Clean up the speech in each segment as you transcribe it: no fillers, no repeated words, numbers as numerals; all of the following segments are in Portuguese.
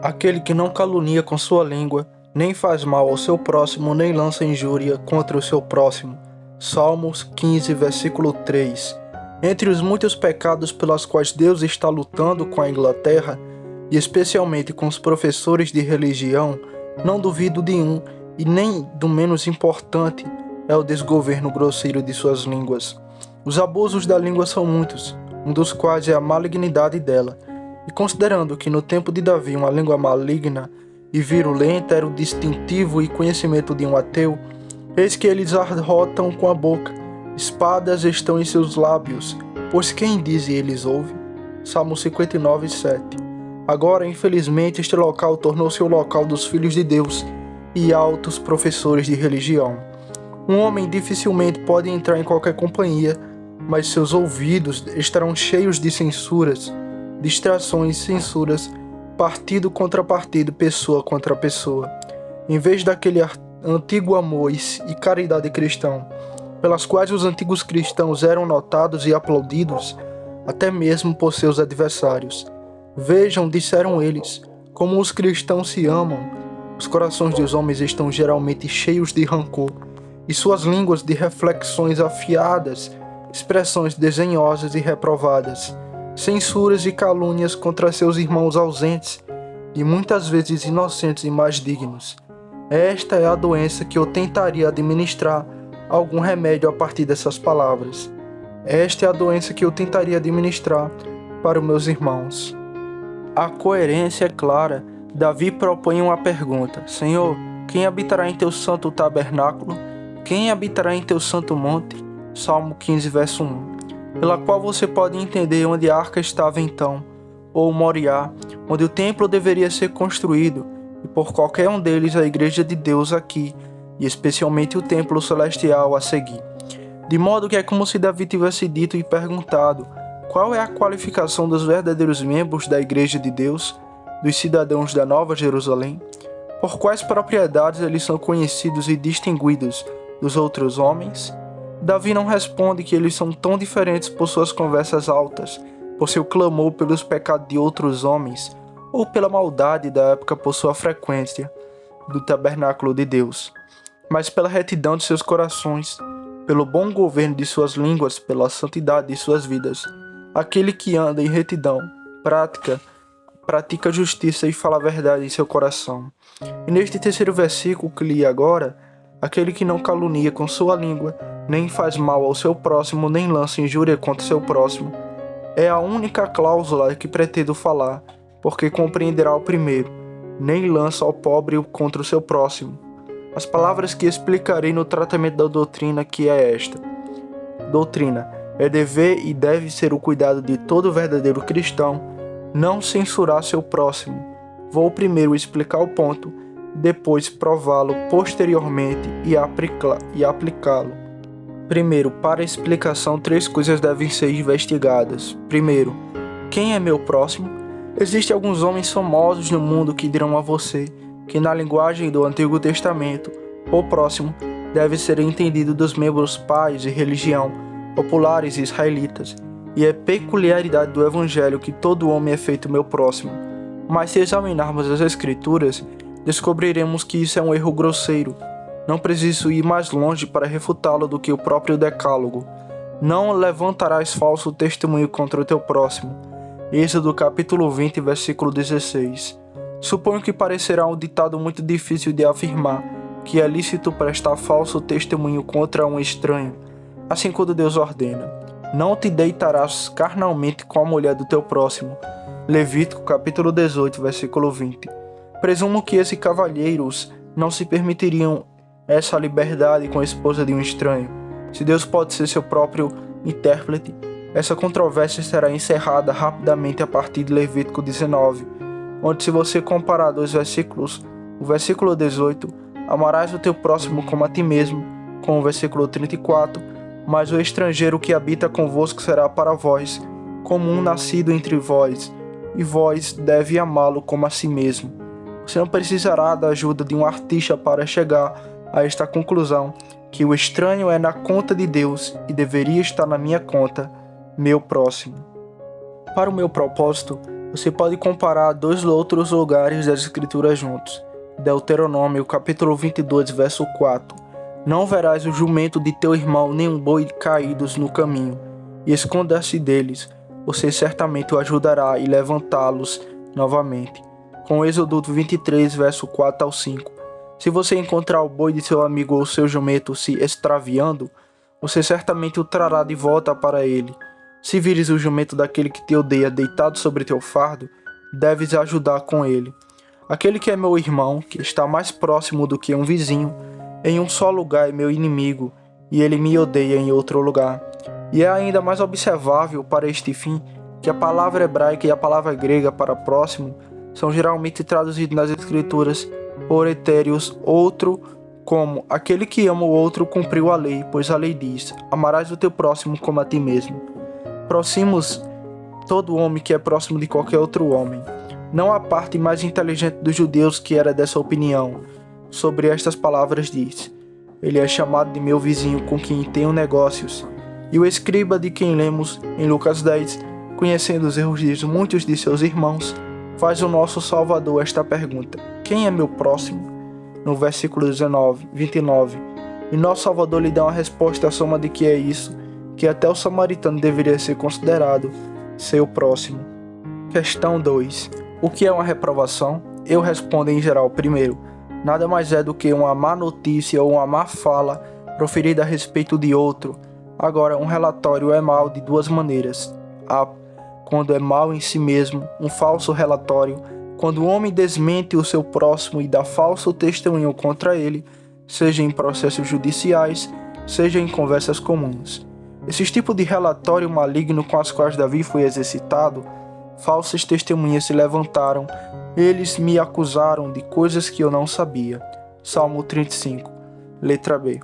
Aquele que não calunia com sua língua, nem faz mal ao seu próximo, nem lança injúria contra o seu próximo. Salmos 15, versículo 3. Entre os muitos pecados pelos quais Deus está lutando com a Inglaterra, e especialmente com os professores de religião, não duvido de um, e nem do menos importante, é o desgoverno grosseiro de suas línguas. Os abusos da língua são muitos, um dos quais é a malignidade dela. E considerando que no tempo de Davi uma língua maligna e virulenta era o distintivo e conhecimento de um ateu, eis que eles arrotam com a boca, espadas estão em seus lábios, pois quem diz e eles ouve? Salmo 59, 7. Agora, infelizmente, este local tornou-se o local dos filhos de Deus e altos professores de religião. Um homem dificilmente pode entrar em qualquer companhia, mas seus ouvidos estarão cheios de censuras, distrações, censuras, partido contra partido, pessoa contra pessoa. Em vez daquele antigo amor e caridade cristão, pelas quais os antigos cristãos eram notados e aplaudidos, até mesmo por seus adversários. Vejam, disseram eles, como os cristãos se amam. Os corações dos homens estão geralmente cheios de rancor, e suas línguas de reflexões afiadas, expressões desdenhosas e reprovadas, censuras e calúnias contra seus irmãos ausentes e muitas vezes inocentes e mais dignos. Esta é a doença que eu tentaria administrar algum remédio a partir dessas palavras. Esta é a doença que eu tentaria administrar para os meus irmãos. A coerência é clara. Davi propõe uma pergunta: Senhor, quem habitará em teu santo tabernáculo? Quem habitará em teu santo monte? Salmo 15, verso 1. Pela qual você pode entender onde a arca estava então, ou Moriá, onde o templo deveria ser construído, e por qualquer um deles a igreja de Deus aqui, e especialmente o templo celestial a seguir. De modo que é como se Davi tivesse dito e perguntado: qual é a qualificação dos verdadeiros membros da igreja de Deus, dos cidadãos da Nova Jerusalém? Por quais propriedades eles são conhecidos e distinguidos dos outros homens? Davi não responde que eles são tão diferentes por suas conversas altas, por seu clamor pelos pecados de outros homens, ou pela maldade da época por sua frequência do tabernáculo de Deus, mas pela retidão de seus corações, pelo bom governo de suas línguas, pela santidade de suas vidas. Aquele que anda em retidão, pratica justiça e fala a verdade em seu coração. E neste terceiro versículo que li agora, aquele que não calunia com sua língua, nem faz mal ao seu próximo, nem lança injúria contra seu próximo, é a única cláusula que pretendo falar, porque compreenderá o primeiro, nem lança ao pobre contra o seu próximo. As palavras que explicarei no tratamento da doutrina que é esta. Doutrina: é dever e deve ser o cuidado de todo verdadeiro cristão não censurar seu próximo. Vou primeiro explicar o ponto, depois prová-lo posteriormente e aplicá-lo. Primeiro, para a explicação, 3 coisas devem ser investigadas. Primeiro, quem é meu próximo? Existem alguns homens famosos no mundo que dirão a você que na linguagem do Antigo Testamento, o próximo deve ser entendido dos membros pais de religião, populares e israelitas, e é peculiaridade do Evangelho que todo homem é feito meu próximo. Mas se examinarmos as Escrituras, descobriremos que isso é um erro grosseiro. Não preciso ir mais longe para refutá-lo do que o próprio Decálogo. Não levantarás falso testemunho contra o teu próximo. Êxodo capítulo 20, versículo 16. Suponho que parecerá um ditado muito difícil de afirmar, que é lícito prestar falso testemunho contra um estranho, assim quando Deus ordena: não te deitarás carnalmente com a mulher do teu próximo. Levítico capítulo 18, versículo 20. Presumo que esses cavalheiros não se permitiriam essa liberdade com a esposa de um estranho. Se Deus pode ser seu próprio intérprete, essa controvérsia será encerrada rapidamente a partir de Levítico 19, onde, se você comparar 2 versículos, o versículo 18, amarás o teu próximo como a ti mesmo, com o versículo 34, mas o estrangeiro que habita convosco será para vós como um nascido entre vós, e vós deve amá-lo como a si mesmo. Você não precisará da ajuda de um artista para chegar a esta conclusão, que o estranho é na conta de Deus e deveria estar na minha conta, meu próximo. Para o meu propósito, Você pode comparar dois outros lugares das Escrituras juntos. Deuteronômio, capítulo 22, verso 4. Não verás o jumento de teu irmão, nem um boi caídos no caminho, e esconda-se deles. Você certamente o ajudará e levantá-los novamente. Com Êxodo 23, verso 4 ao 5. Se você encontrar o boi de seu amigo ou seu jumento se extraviando, você certamente o trará de volta para ele. Se vires o jumento daquele que te odeia deitado sobre teu fardo, deves ajudar com ele. Aquele que é meu irmão, que está mais próximo do que um vizinho, em um só lugar é meu inimigo, e ele me odeia em outro lugar. E é ainda mais observável para este fim que a palavra hebraica e a palavra grega para próximo são geralmente traduzidos nas Escrituras por etéreos outro, como aquele que ama o outro cumpriu a lei, pois a lei diz: amarás o teu próximo como a ti mesmo. Próximos todo homem que é próximo de qualquer outro homem. Não a parte mais inteligente dos judeus que era dessa opinião. Sobre estas palavras diz: ele é chamado de meu vizinho com quem tenho negócios. E o escriba de quem lemos em Lucas 10, conhecendo os erros de muitos de seus irmãos, faz o nosso Salvador esta pergunta: quem é meu próximo? No versículo 29. E nosso Salvador lhe dá uma resposta à soma de que é isso, que até o samaritano deveria ser considerado seu próximo. Questão 2. O que é uma reprovação? Eu respondo em geral. Primeiro, nada mais é do que uma má notícia ou uma má fala proferida a respeito de outro. Agora, um relatório é mau de duas maneiras. A, quando é mau em si mesmo, um falso relatório, quando o homem desmente o seu próximo e dá falso testemunho contra ele, seja em processos judiciais, seja em conversas comuns. Esses tipos de relatório maligno com as quais Davi foi exercitado, falsas testemunhas se levantaram, eles me acusaram de coisas que eu não sabia. Salmo 35, letra B.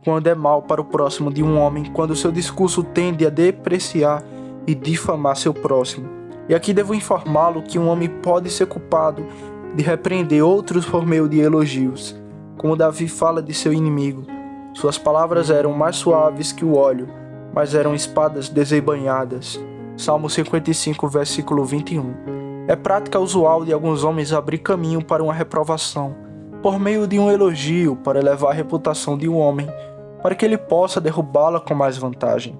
Quando é mal para o próximo de um homem, quando seu discurso tende a depreciar e difamar seu próximo. E aqui devo informá-lo que um homem pode ser culpado de repreender outros por meio de elogios. Como Davi fala de seu inimigo, suas palavras eram mais suaves que o óleo, mas eram espadas desembainhadas. Salmo 55, versículo 21. É prática usual de alguns homens abrir caminho para uma reprovação, por meio de um elogio para elevar a reputação de um homem, para que ele possa derrubá-la com mais vantagem.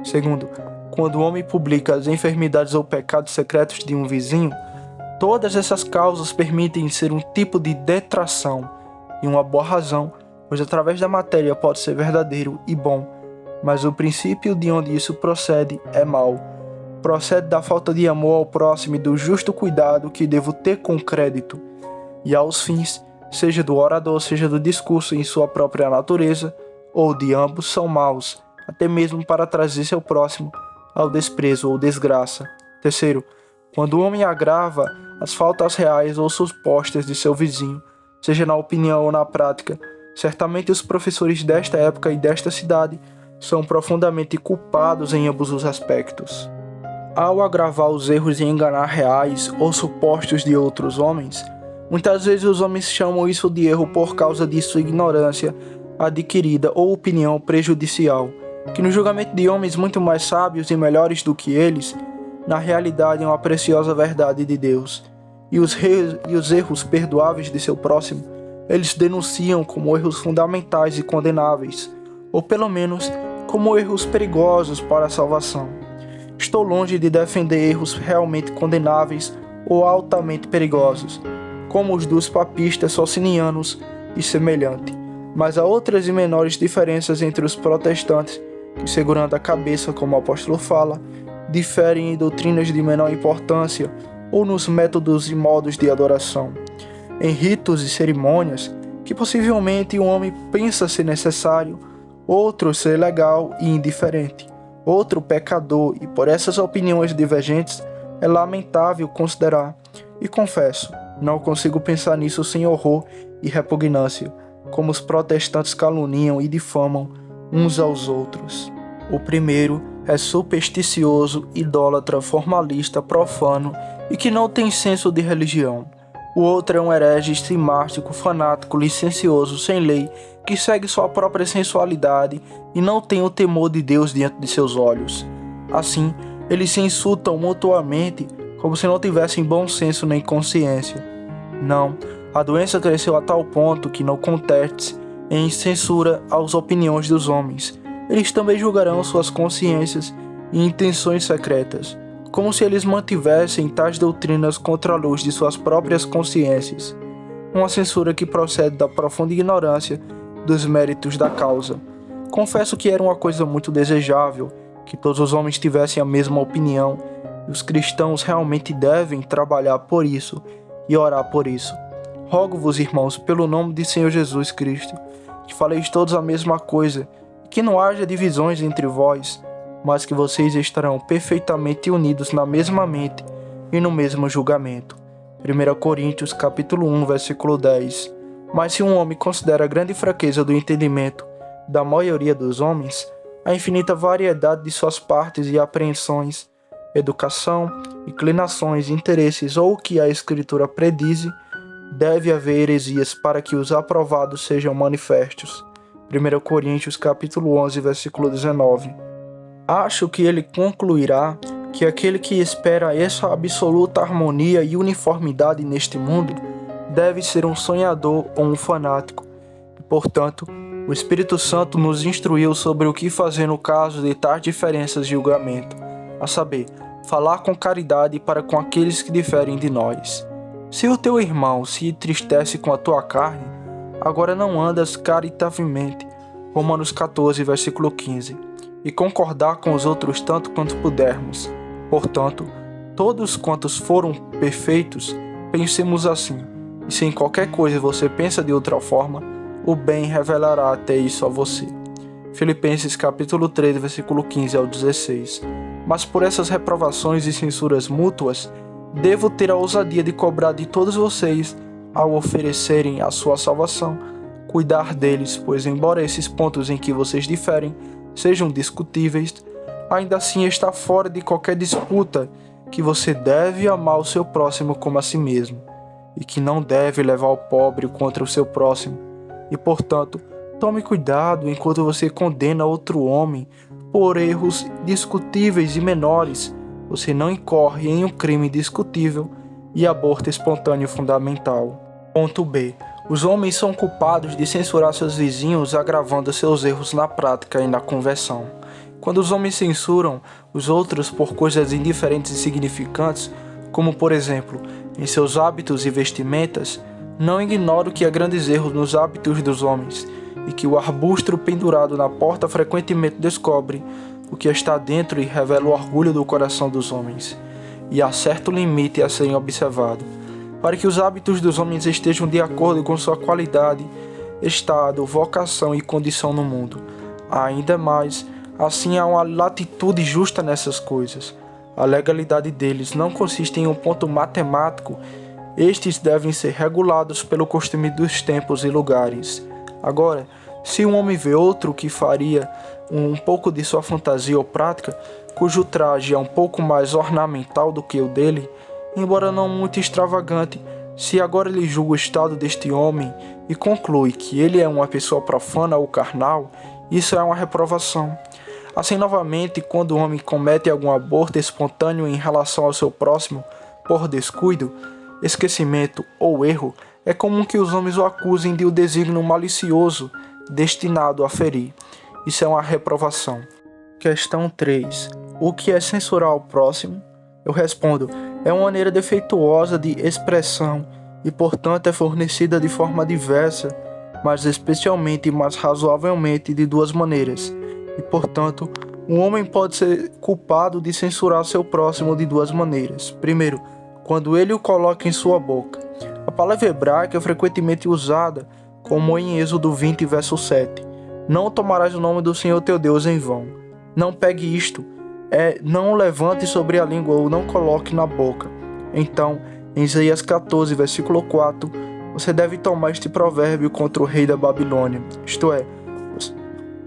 Segundo, quando o homem publica as enfermidades ou pecados secretos de um vizinho, todas essas causas permitem ser um tipo de detração, e uma boa razão, pois através da matéria pode ser verdadeiro e bom, mas o princípio de onde isso procede é mau. Procede da falta de amor ao próximo e do justo cuidado que devo ter com crédito, e aos fins, seja do orador, seja do discurso em sua própria natureza, ou de ambos são maus, até mesmo para trazer seu próximo ao desprezo ou desgraça. Terceiro, quando o homem agrava as faltas reais ou supostas de seu vizinho, seja na opinião ou na prática, certamente os professores desta época e desta cidade são profundamente culpados em ambos os aspectos. Ao agravar os erros e enganar reais ou supostos de outros homens, muitas vezes os homens chamam isso de erro por causa de sua ignorância adquirida ou opinião prejudicial, que no julgamento de homens muito mais sábios e melhores do que eles, na realidade é uma preciosa verdade de Deus. E os erros perdoáveis de seu próximo, eles denunciam como erros fundamentais e condenáveis, ou pelo menos como erros perigosos para a salvação. Estou longe de defender erros realmente condenáveis ou altamente perigosos, como os dos papistas socinianos e semelhante, mas há outras e menores diferenças entre os protestantes que, segurando a cabeça, como o apóstolo fala, diferem em doutrinas de menor importância ou nos métodos e modos de adoração, em ritos e cerimônias que possivelmente um homem pensa ser necessário, outro ser legal e indiferente, outro pecador, e por essas opiniões divergentes é lamentável considerar, e confesso, não consigo pensar nisso sem horror e repugnância, como os protestantes caluniam e difamam uns aos outros. O primeiro é supersticioso, idólatra, formalista, profano e que não tem senso de religião. O outro é um herege, simástico, fanático, licencioso, sem lei, que segue sua própria sensualidade e não tem o temor de Deus diante de seus olhos. Assim, eles se insultam mutuamente como se não tivessem bom senso nem consciência. Não, a doença cresceu a tal ponto que não conteste em censura às opiniões dos homens. Eles também julgarão suas consciências e intenções secretas, como se eles mantivessem tais doutrinas contra a luz de suas próprias consciências. Uma censura que procede da profunda ignorância dos méritos da causa. Confesso que era uma coisa muito desejável que todos os homens tivessem a mesma opinião, e os cristãos realmente devem trabalhar por isso e orar por isso. Rogo-vos, irmãos, pelo nome de Senhor Jesus Cristo, que faleis todos a mesma coisa, e que não haja divisões entre vós, mas que vocês estarão perfeitamente unidos na mesma mente e no mesmo julgamento. 1 Coríntios capítulo 1, versículo 10. Mas se um homem considera a grande fraqueza do entendimento da maioria dos homens, a infinita variedade de suas partes e apreensões, educação, inclinações, interesses ou o que a Escritura predize, deve haver heresias para que os aprovados sejam manifestos. 1 Coríntios capítulo 11, versículo 19. Acho que ele concluirá que aquele que espera essa absoluta harmonia e uniformidade neste mundo deve ser um sonhador ou um fanático. E, portanto, o Espírito Santo nos instruiu sobre o que fazer no caso de tais diferenças de julgamento, a saber, falar com caridade para com aqueles que diferem de nós. Se o teu irmão se entristece com a tua carne, agora não andas caritavelmente, Romanos 14, versículo 15, e concordar com os outros tanto quanto pudermos. Portanto, todos quantos foram perfeitos, pensemos assim, e se em qualquer coisa você pensa de outra forma, o bem revelará até isso a você. Filipenses capítulo 3, versículo 15 ao 16. Mas por essas reprovações e censuras mútuas, devo ter a ousadia de cobrar de todos vocês, ao oferecerem a sua salvação, cuidar deles, pois embora esses pontos em que vocês diferem sejam discutíveis, ainda assim está fora de qualquer disputa que você deve amar o seu próximo como a si mesmo, e que não deve levar o pobre contra o seu próximo. E, portanto, tome cuidado enquanto você condena outro homem por erros discutíveis e menores. Você não incorre em um crime discutível e aborto espontâneo fundamental. Ponto B. Os homens são culpados de censurar seus vizinhos, agravando seus erros na prática e na conversão. Quando os homens censuram os outros por coisas indiferentes e insignificantes, como por exemplo, em seus hábitos e vestimentas, não ignoro que há grandes erros nos hábitos dos homens, e que o arbusto pendurado na porta frequentemente descobre o que está dentro e revela o orgulho do coração dos homens. E há certo limite a ser observado, para que os hábitos dos homens estejam de acordo com sua qualidade, estado, vocação e condição no mundo. Ainda mais, assim há uma latitude justa nessas coisas. A legalidade deles não consiste em um ponto matemático. Estes devem ser regulados pelo costume dos tempos e lugares. Agora, se um homem vê outro que faria um pouco de sua fantasia ou prática, cujo traje é um pouco mais ornamental do que o dele, embora não muito extravagante, se agora ele julga o estado deste homem e conclui que ele é uma pessoa profana ou carnal, isso é uma reprovação. Assim, novamente, quando o homem comete algum aborto espontâneo em relação ao seu próximo, por descuido, esquecimento ou erro, é comum que os homens o acusem de um desígnio malicioso destinado a ferir. Isso é uma reprovação. Questão 3. O que é censurar o próximo? Eu respondo, é uma maneira defeituosa de expressão e, portanto, é fornecida de forma diversa, mas especialmente e mais razoavelmente de duas maneiras. E, portanto, um homem pode ser culpado de censurar seu próximo de duas maneiras. Primeiro, quando ele o coloca em sua boca. A palavra hebraica é frequentemente usada, como em Êxodo 20, verso 7. Não tomarás o nome do Senhor teu Deus em vão. Não pegue isto. Não o levante sobre a língua ou não coloque na boca. Então, em Isaías 14, versículo 4, você deve tomar este provérbio contra o rei da Babilônia. Isto é,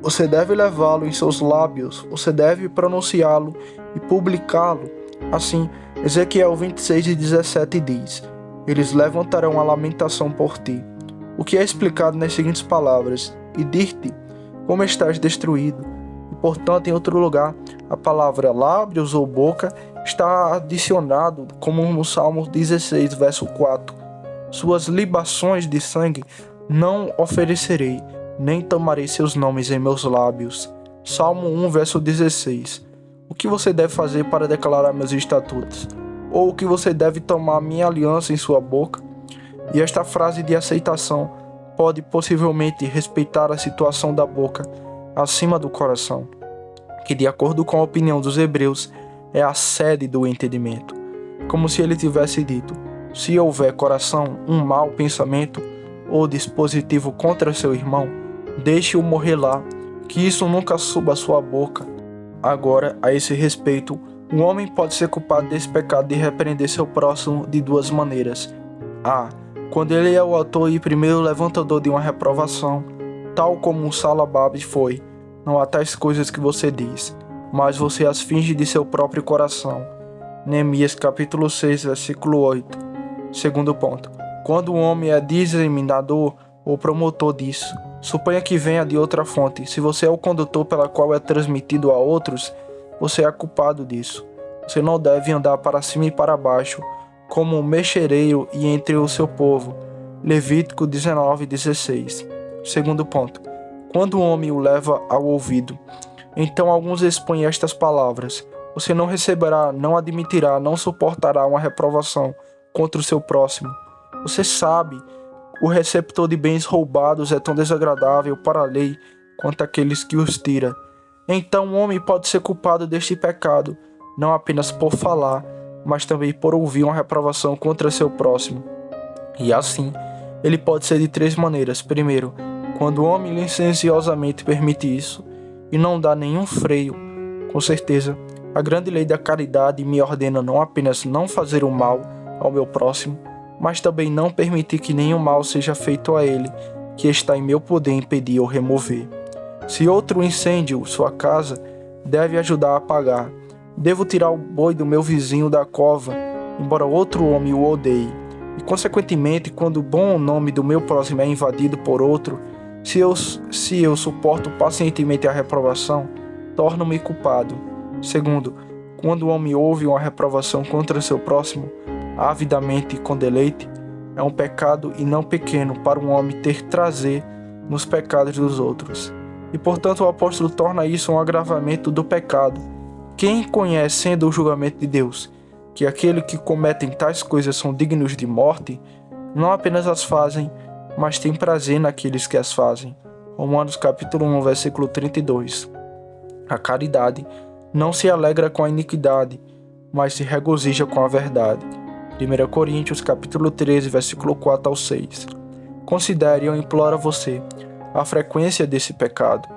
você deve levá-lo em seus lábios, você deve pronunciá-lo e publicá-lo. Assim, Ezequiel 26 e 17 diz, eles levantarão a lamentação por ti. O que é explicado nas seguintes palavras, e dir-te, como estás destruído, E, portanto, em outro lugar, a palavra lábios ou boca está adicionado, como no Salmo 16, verso 4. Suas libações de sangue não oferecerei, nem tomarei seus nomes em meus lábios. Salmo 1, verso 16. O que você deve fazer para declarar meus estatutos? Ou o que você deve tomar minha aliança em sua boca? E esta frase de aceitação pode possivelmente respeitar a situação da boca acima do coração, que, de acordo com a opinião dos hebreus, é a sede do entendimento. Como se ele tivesse dito: se houver coração, um mau pensamento ou dispositivo contra seu irmão, deixe-o morrer lá, que isso nunca suba à sua boca. Agora, a esse respeito, um homem pode ser culpado desse pecado de repreender seu próximo de duas maneiras. A. Quando ele é o autor e primeiro levantador de uma reprovação, tal como um Salabab foi. Não há tais coisas que você diz, mas você as finge de seu próprio coração. Neemias capítulo 6, versículo 8. Segundo ponto. Quando o homem é disseminador ou promotor disso, suponha que venha de outra fonte. Se você é o condutor pela qual é transmitido a outros, você é culpado disso. Você não deve andar para cima e para baixo, como um mexereiro e entre o seu povo. Levítico 19:16. Segundo ponto. Quando o homem o leva ao ouvido, então alguns expõem estas palavras: você não receberá, não admitirá, não suportará uma reprovação contra o seu próximo. Você sabe, o receptor de bens roubados é tão desagradável para a lei quanto aqueles que os tira. Então o homem pode ser culpado deste pecado, não apenas por falar, mas também por ouvir uma reprovação contra seu próximo. E assim, ele pode ser de três maneiras. Primeiro, quando o homem licenciosamente permite isso e não dá nenhum freio. Com certeza, a grande lei da caridade me ordena não apenas não fazer o mal ao meu próximo, mas também não permitir que nenhum mal seja feito a ele, que está em meu poder impedir ou remover. Se outro incêndio sua casa, deve ajudar a apagar. Devo tirar o boi do meu vizinho da cova, embora outro homem o odeie. E, consequentemente, quando o bom nome do meu próximo é invadido por outro, se eu suporto pacientemente a reprovação, torno-me culpado. Segundo, quando o homem ouve uma reprovação contra seu próximo, avidamente e com deleite, é um pecado e não pequeno para um homem ter prazer nos pecados dos outros. E, portanto, o apóstolo torna isso um agravamento do pecado. Quem, conhecendo o julgamento de Deus, que aqueles que cometem tais coisas são dignos de morte, não apenas as fazem, mas tem prazer naqueles que as fazem. Romanos capítulo 1, versículo 32. A caridade não se alegra com a iniquidade, mas se regozija com a verdade. 1 Coríntios capítulo 13, versículo 4 ao 6. Considere, eu imploro a você, a frequência desse pecado.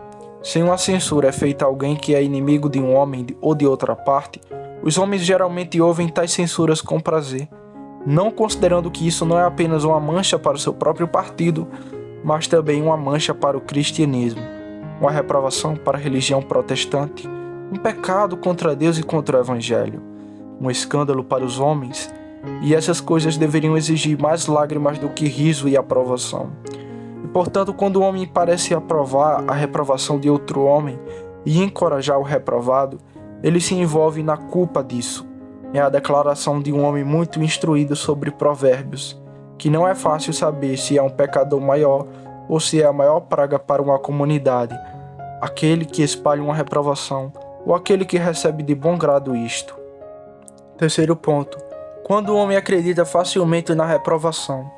Se uma censura é feita a alguém que é inimigo de um homem ou de outra parte, os homens geralmente ouvem tais censuras com prazer, não considerando que isso não é apenas uma mancha para o seu próprio partido, mas também uma mancha para o cristianismo, uma reprovação para a religião protestante, um pecado contra Deus e contra o Evangelho, um escândalo para os homens, e essas coisas deveriam exigir mais lágrimas do que riso e aprovação. E, portanto, quando o homem parece aprovar a reprovação de outro homem e encorajar o reprovado, ele se envolve na culpa disso. É a declaração de um homem muito instruído sobre provérbios, que não é fácil saber se é um pecador maior ou se é a maior praga para uma comunidade, aquele que espalha uma reprovação ou aquele que recebe de bom grado isto. Terceiro ponto. Quando o homem acredita facilmente na reprovação,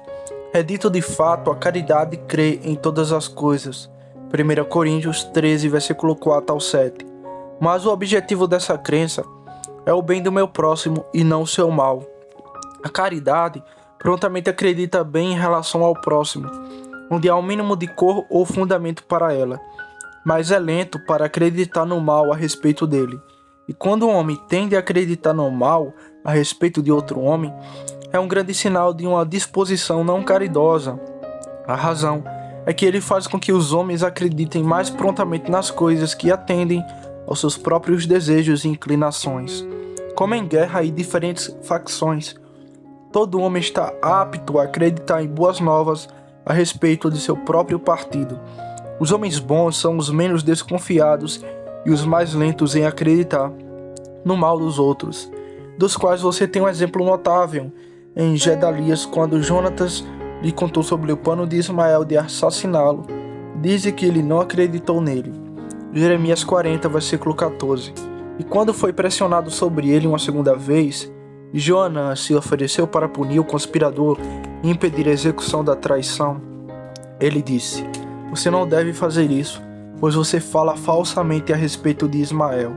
é dito de fato a caridade crê em todas as coisas. 1 Coríntios 13, versículo 4 ao 7. Mas o objetivo dessa crença é o bem do meu próximo e não o seu mal. A caridade prontamente acredita bem em relação ao próximo, onde há um mínimo de cor ou fundamento para ela, mas é lento para acreditar no mal a respeito dele. E quando o homem tende a acreditar no mal a respeito de outro homem, é um grande sinal de uma disposição não caridosa. A razão é que ele faz com que os homens acreditem mais prontamente nas coisas que atendem aos seus próprios desejos e inclinações. Como em guerra e diferentes facções, todo homem está apto a acreditar em boas novas a respeito de seu próprio partido. Os homens bons são os menos desconfiados e os mais lentos em acreditar no mal dos outros, dos quais você tem um exemplo notável em Gedalias, quando Jonatas lhe contou sobre o plano de Ismael de assassiná-lo. Diz que ele não acreditou nele. Jeremias 40, versículo 14. E quando foi pressionado sobre ele uma segunda vez, Joanás se ofereceu para punir o conspirador e impedir a execução da traição. Ele disse: você não deve fazer isso, pois você fala falsamente a respeito de Ismael.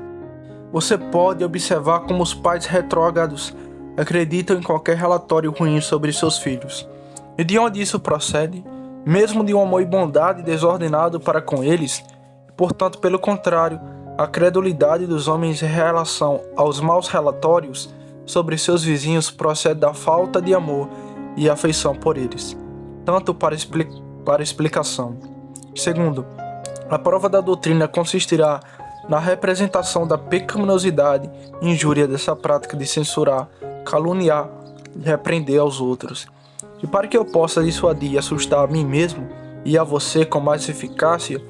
Você pode observar como os pais retrógrados acreditam em qualquer relatório ruim sobre seus filhos. E de onde isso procede? Mesmo de um amor e bondade desordenado para com eles. Portanto, pelo contrário, a credulidade dos homens em relação aos maus relatórios sobre seus vizinhos procede da falta de amor e afeição por eles. Tanto para explicação. Segundo, a prova da doutrina consistirá na representação da pecaminosidade e injúria dessa prática de censurar, caluniar e repreender aos outros. E para que eu possa dissuadir e assustar a mim mesmo e a você com mais eficácia,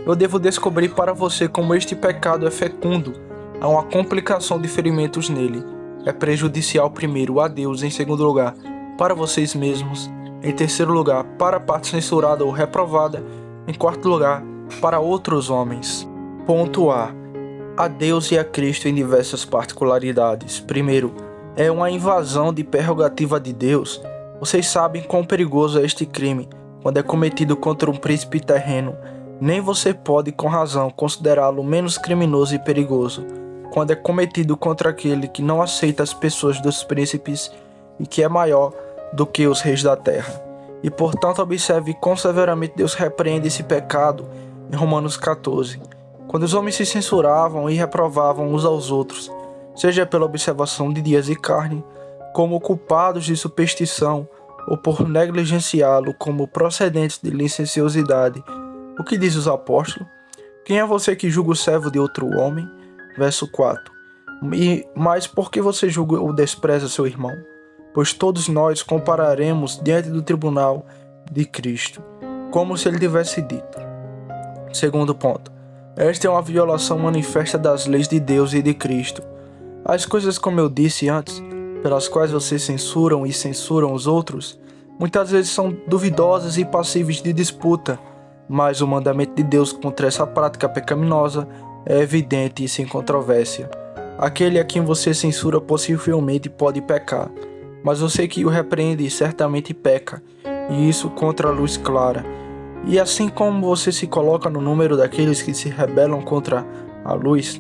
eu devo descobrir para você como este pecado é fecundo. Há uma complicação de ferimentos nele. É prejudicial primeiro a Deus, em segundo lugar, para vocês mesmos, em terceiro lugar, para a parte censurada ou reprovada, em quarto lugar, para outros homens. Ponto A. A Deus e a Cristo em diversas particularidades. Primeiro, é uma invasão de prerrogativa de Deus. Vocês sabem quão perigoso é este crime quando é cometido contra um príncipe terreno. Nem você pode, com razão, considerá-lo menos criminoso e perigoso quando é cometido contra aquele que não aceita as pessoas dos príncipes e que é maior do que os reis da terra. E portanto observe quão severamente Deus repreende esse pecado em Romanos 14. Quando os homens se censuravam e reprovavam uns aos outros, seja pela observação de dias de carne, como culpados de superstição, ou por negligenciá-lo como procedentes de licenciosidade. O que diz os apóstolos? Quem é você que julga o servo de outro homem? Verso 4. Mas por que você julga ou despreza seu irmão? Pois todos nós compararemos diante do tribunal de Cristo, como se ele tivesse dito. Segundo ponto. Esta é uma violação manifesta das leis de Deus e de Cristo. As coisas, como eu disse antes, pelas quais vocês censuram e censuram os outros, muitas vezes são duvidosas e passíveis de disputa, mas o mandamento de Deus contra essa prática pecaminosa é evidente e sem controvérsia. Aquele a quem você censura possivelmente pode pecar, mas você que o repreende certamente peca, e isso contra a luz clara. E assim como você se coloca no número daqueles que se rebelam contra a luz,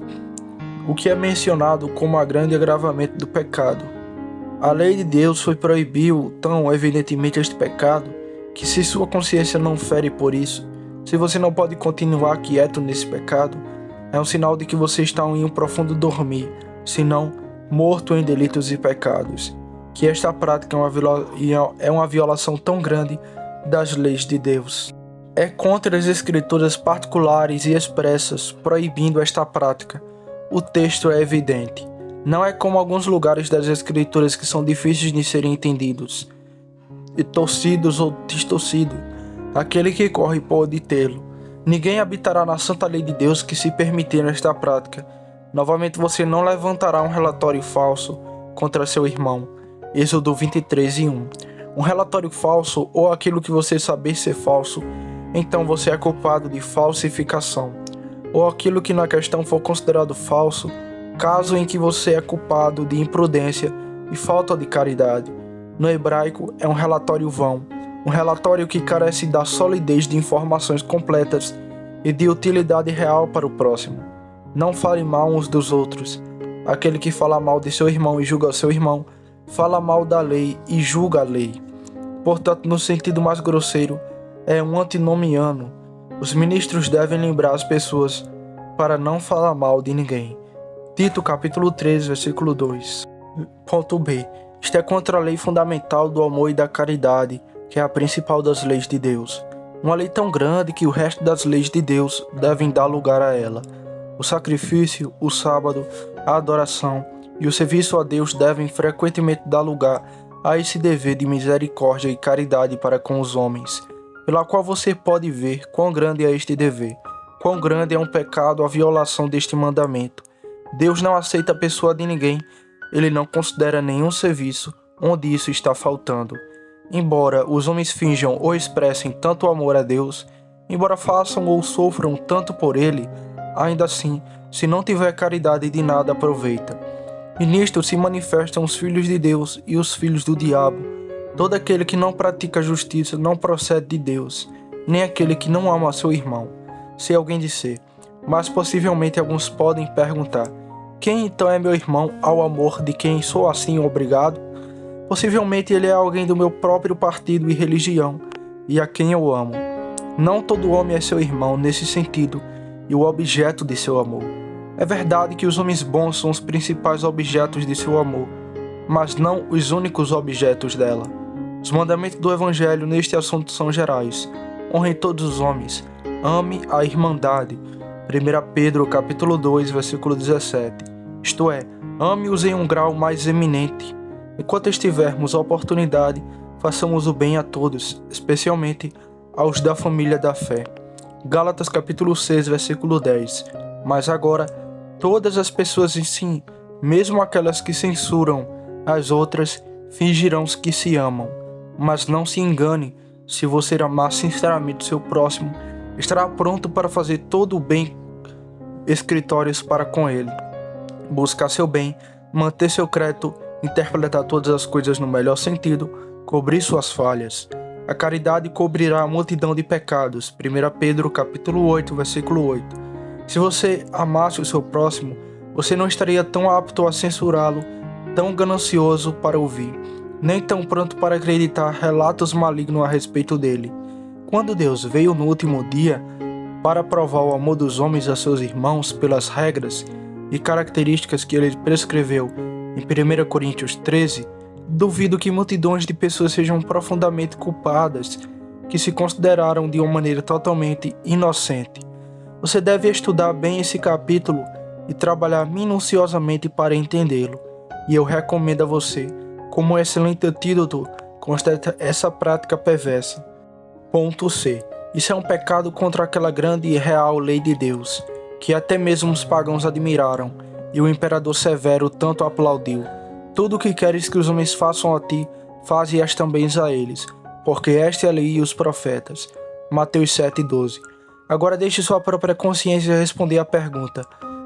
o que é mencionado como a grande agravamento do pecado. A lei de Deus foi proibir tão evidentemente este pecado, que se sua consciência não fere por isso, se você não pode continuar quieto nesse pecado, é um sinal de que você está em um profundo dormir, senão morto em delitos e pecados. Que esta prática é uma violação tão grande das leis de Deus. É contra as escrituras particulares e expressas, proibindo esta prática. O texto é evidente. Não é como alguns lugares das escrituras que são difíceis de serem entendidos, e torcidos ou distorcidos. Aquele que corre pode tê-lo. Ninguém habitará na santa lei de Deus que se permitir esta prática. Novamente você não levantará um relatório falso contra seu irmão. Êxodo 23:1. Um relatório falso ou aquilo que você saber ser falso, então você é culpado de falsificação. Ou aquilo que na questão for considerado falso, caso em que você é culpado de imprudência e falta de caridade. No hebraico é um relatório vão, um relatório que carece da solidez de informações completas e de utilidade real para o próximo. Não fale mal uns dos outros. Aquele que fala mal de seu irmão e julga seu irmão, fala mal da lei e julga a lei. Portanto, no sentido mais grosseiro, é um antinomiano. Os ministros devem lembrar as pessoas para não falar mal de ninguém. Tito capítulo 3, versículo 2. Ponto B. Isto é contra a lei fundamental do amor e da caridade, que é a principal das leis de Deus. Uma lei tão grande que o resto das leis de Deus devem dar lugar a ela. O sacrifício, o sábado, a adoração e o serviço a Deus devem frequentemente dar lugar a esse dever de misericórdia e caridade para com os homens, pela qual você pode ver quão grande é este dever. Quão grande é um pecado a violação deste mandamento. Deus não aceita a pessoa de ninguém, ele não considera nenhum serviço onde isso está faltando. Embora os homens finjam ou expressem tanto amor a Deus, embora façam ou sofram tanto por ele, ainda assim, se não tiver caridade, de nada aproveita. E nisto se manifestam os filhos de Deus e os filhos do diabo. Todo aquele que não pratica justiça não procede de Deus, nem aquele que não ama seu irmão. Se alguém disser, mas possivelmente alguns podem perguntar, quem então é meu irmão ao amor de quem sou assim obrigado? Possivelmente ele é alguém do meu próprio partido e religião, e a quem eu amo. Não todo homem é seu irmão nesse sentido, e o objeto de seu amor. É verdade que os homens bons são os principais objetos de seu amor, mas não os únicos objetos dela. Os mandamentos do Evangelho neste assunto são gerais. Honre todos os homens. Ame a irmandade. 1 Pedro capítulo 2, versículo 17. Isto é, ame-os em um grau mais eminente. Enquanto estivermos a oportunidade, façamos o bem a todos, especialmente aos da família da fé. Gálatas capítulo 6, versículo 10. Mas agora, todas as pessoas em si, mesmo aquelas que censuram as outras, fingirão que se amam. Mas não se engane, se você amar sinceramente seu próximo, estará pronto para fazer todo o bem escritórios para com ele. Buscar seu bem, manter seu crédito, interpretar todas as coisas no melhor sentido, cobrir suas falhas. A caridade cobrirá a multidão de pecados. 1 Pedro capítulo 8, versículo 8. Se você amasse o seu próximo, você não estaria tão apto a censurá-lo, tão ganancioso para ouvir, nem tão pronto para acreditar relatos malignos a respeito dele. Quando Deus veio no último dia para provar o amor dos homens a seus irmãos pelas regras e características que ele prescreveu em 1 Coríntios 13, duvido que multidões de pessoas sejam profundamente culpadas, que se consideraram de uma maneira totalmente inocente. Você deve estudar bem esse capítulo e trabalhar minuciosamente para entendê-lo, e eu recomendo a você, como um excelente antídoto contra essa prática perversa. Ponto C. Isso é um pecado contra aquela grande e real lei de Deus, que até mesmo os pagãos admiraram, e o imperador Severo tanto aplaudiu. Tudo o que queres que os homens façam a ti, faze-as também a eles, porque esta é a lei e os profetas. Mateus 7,12. Agora deixe sua própria consciência responder à pergunta: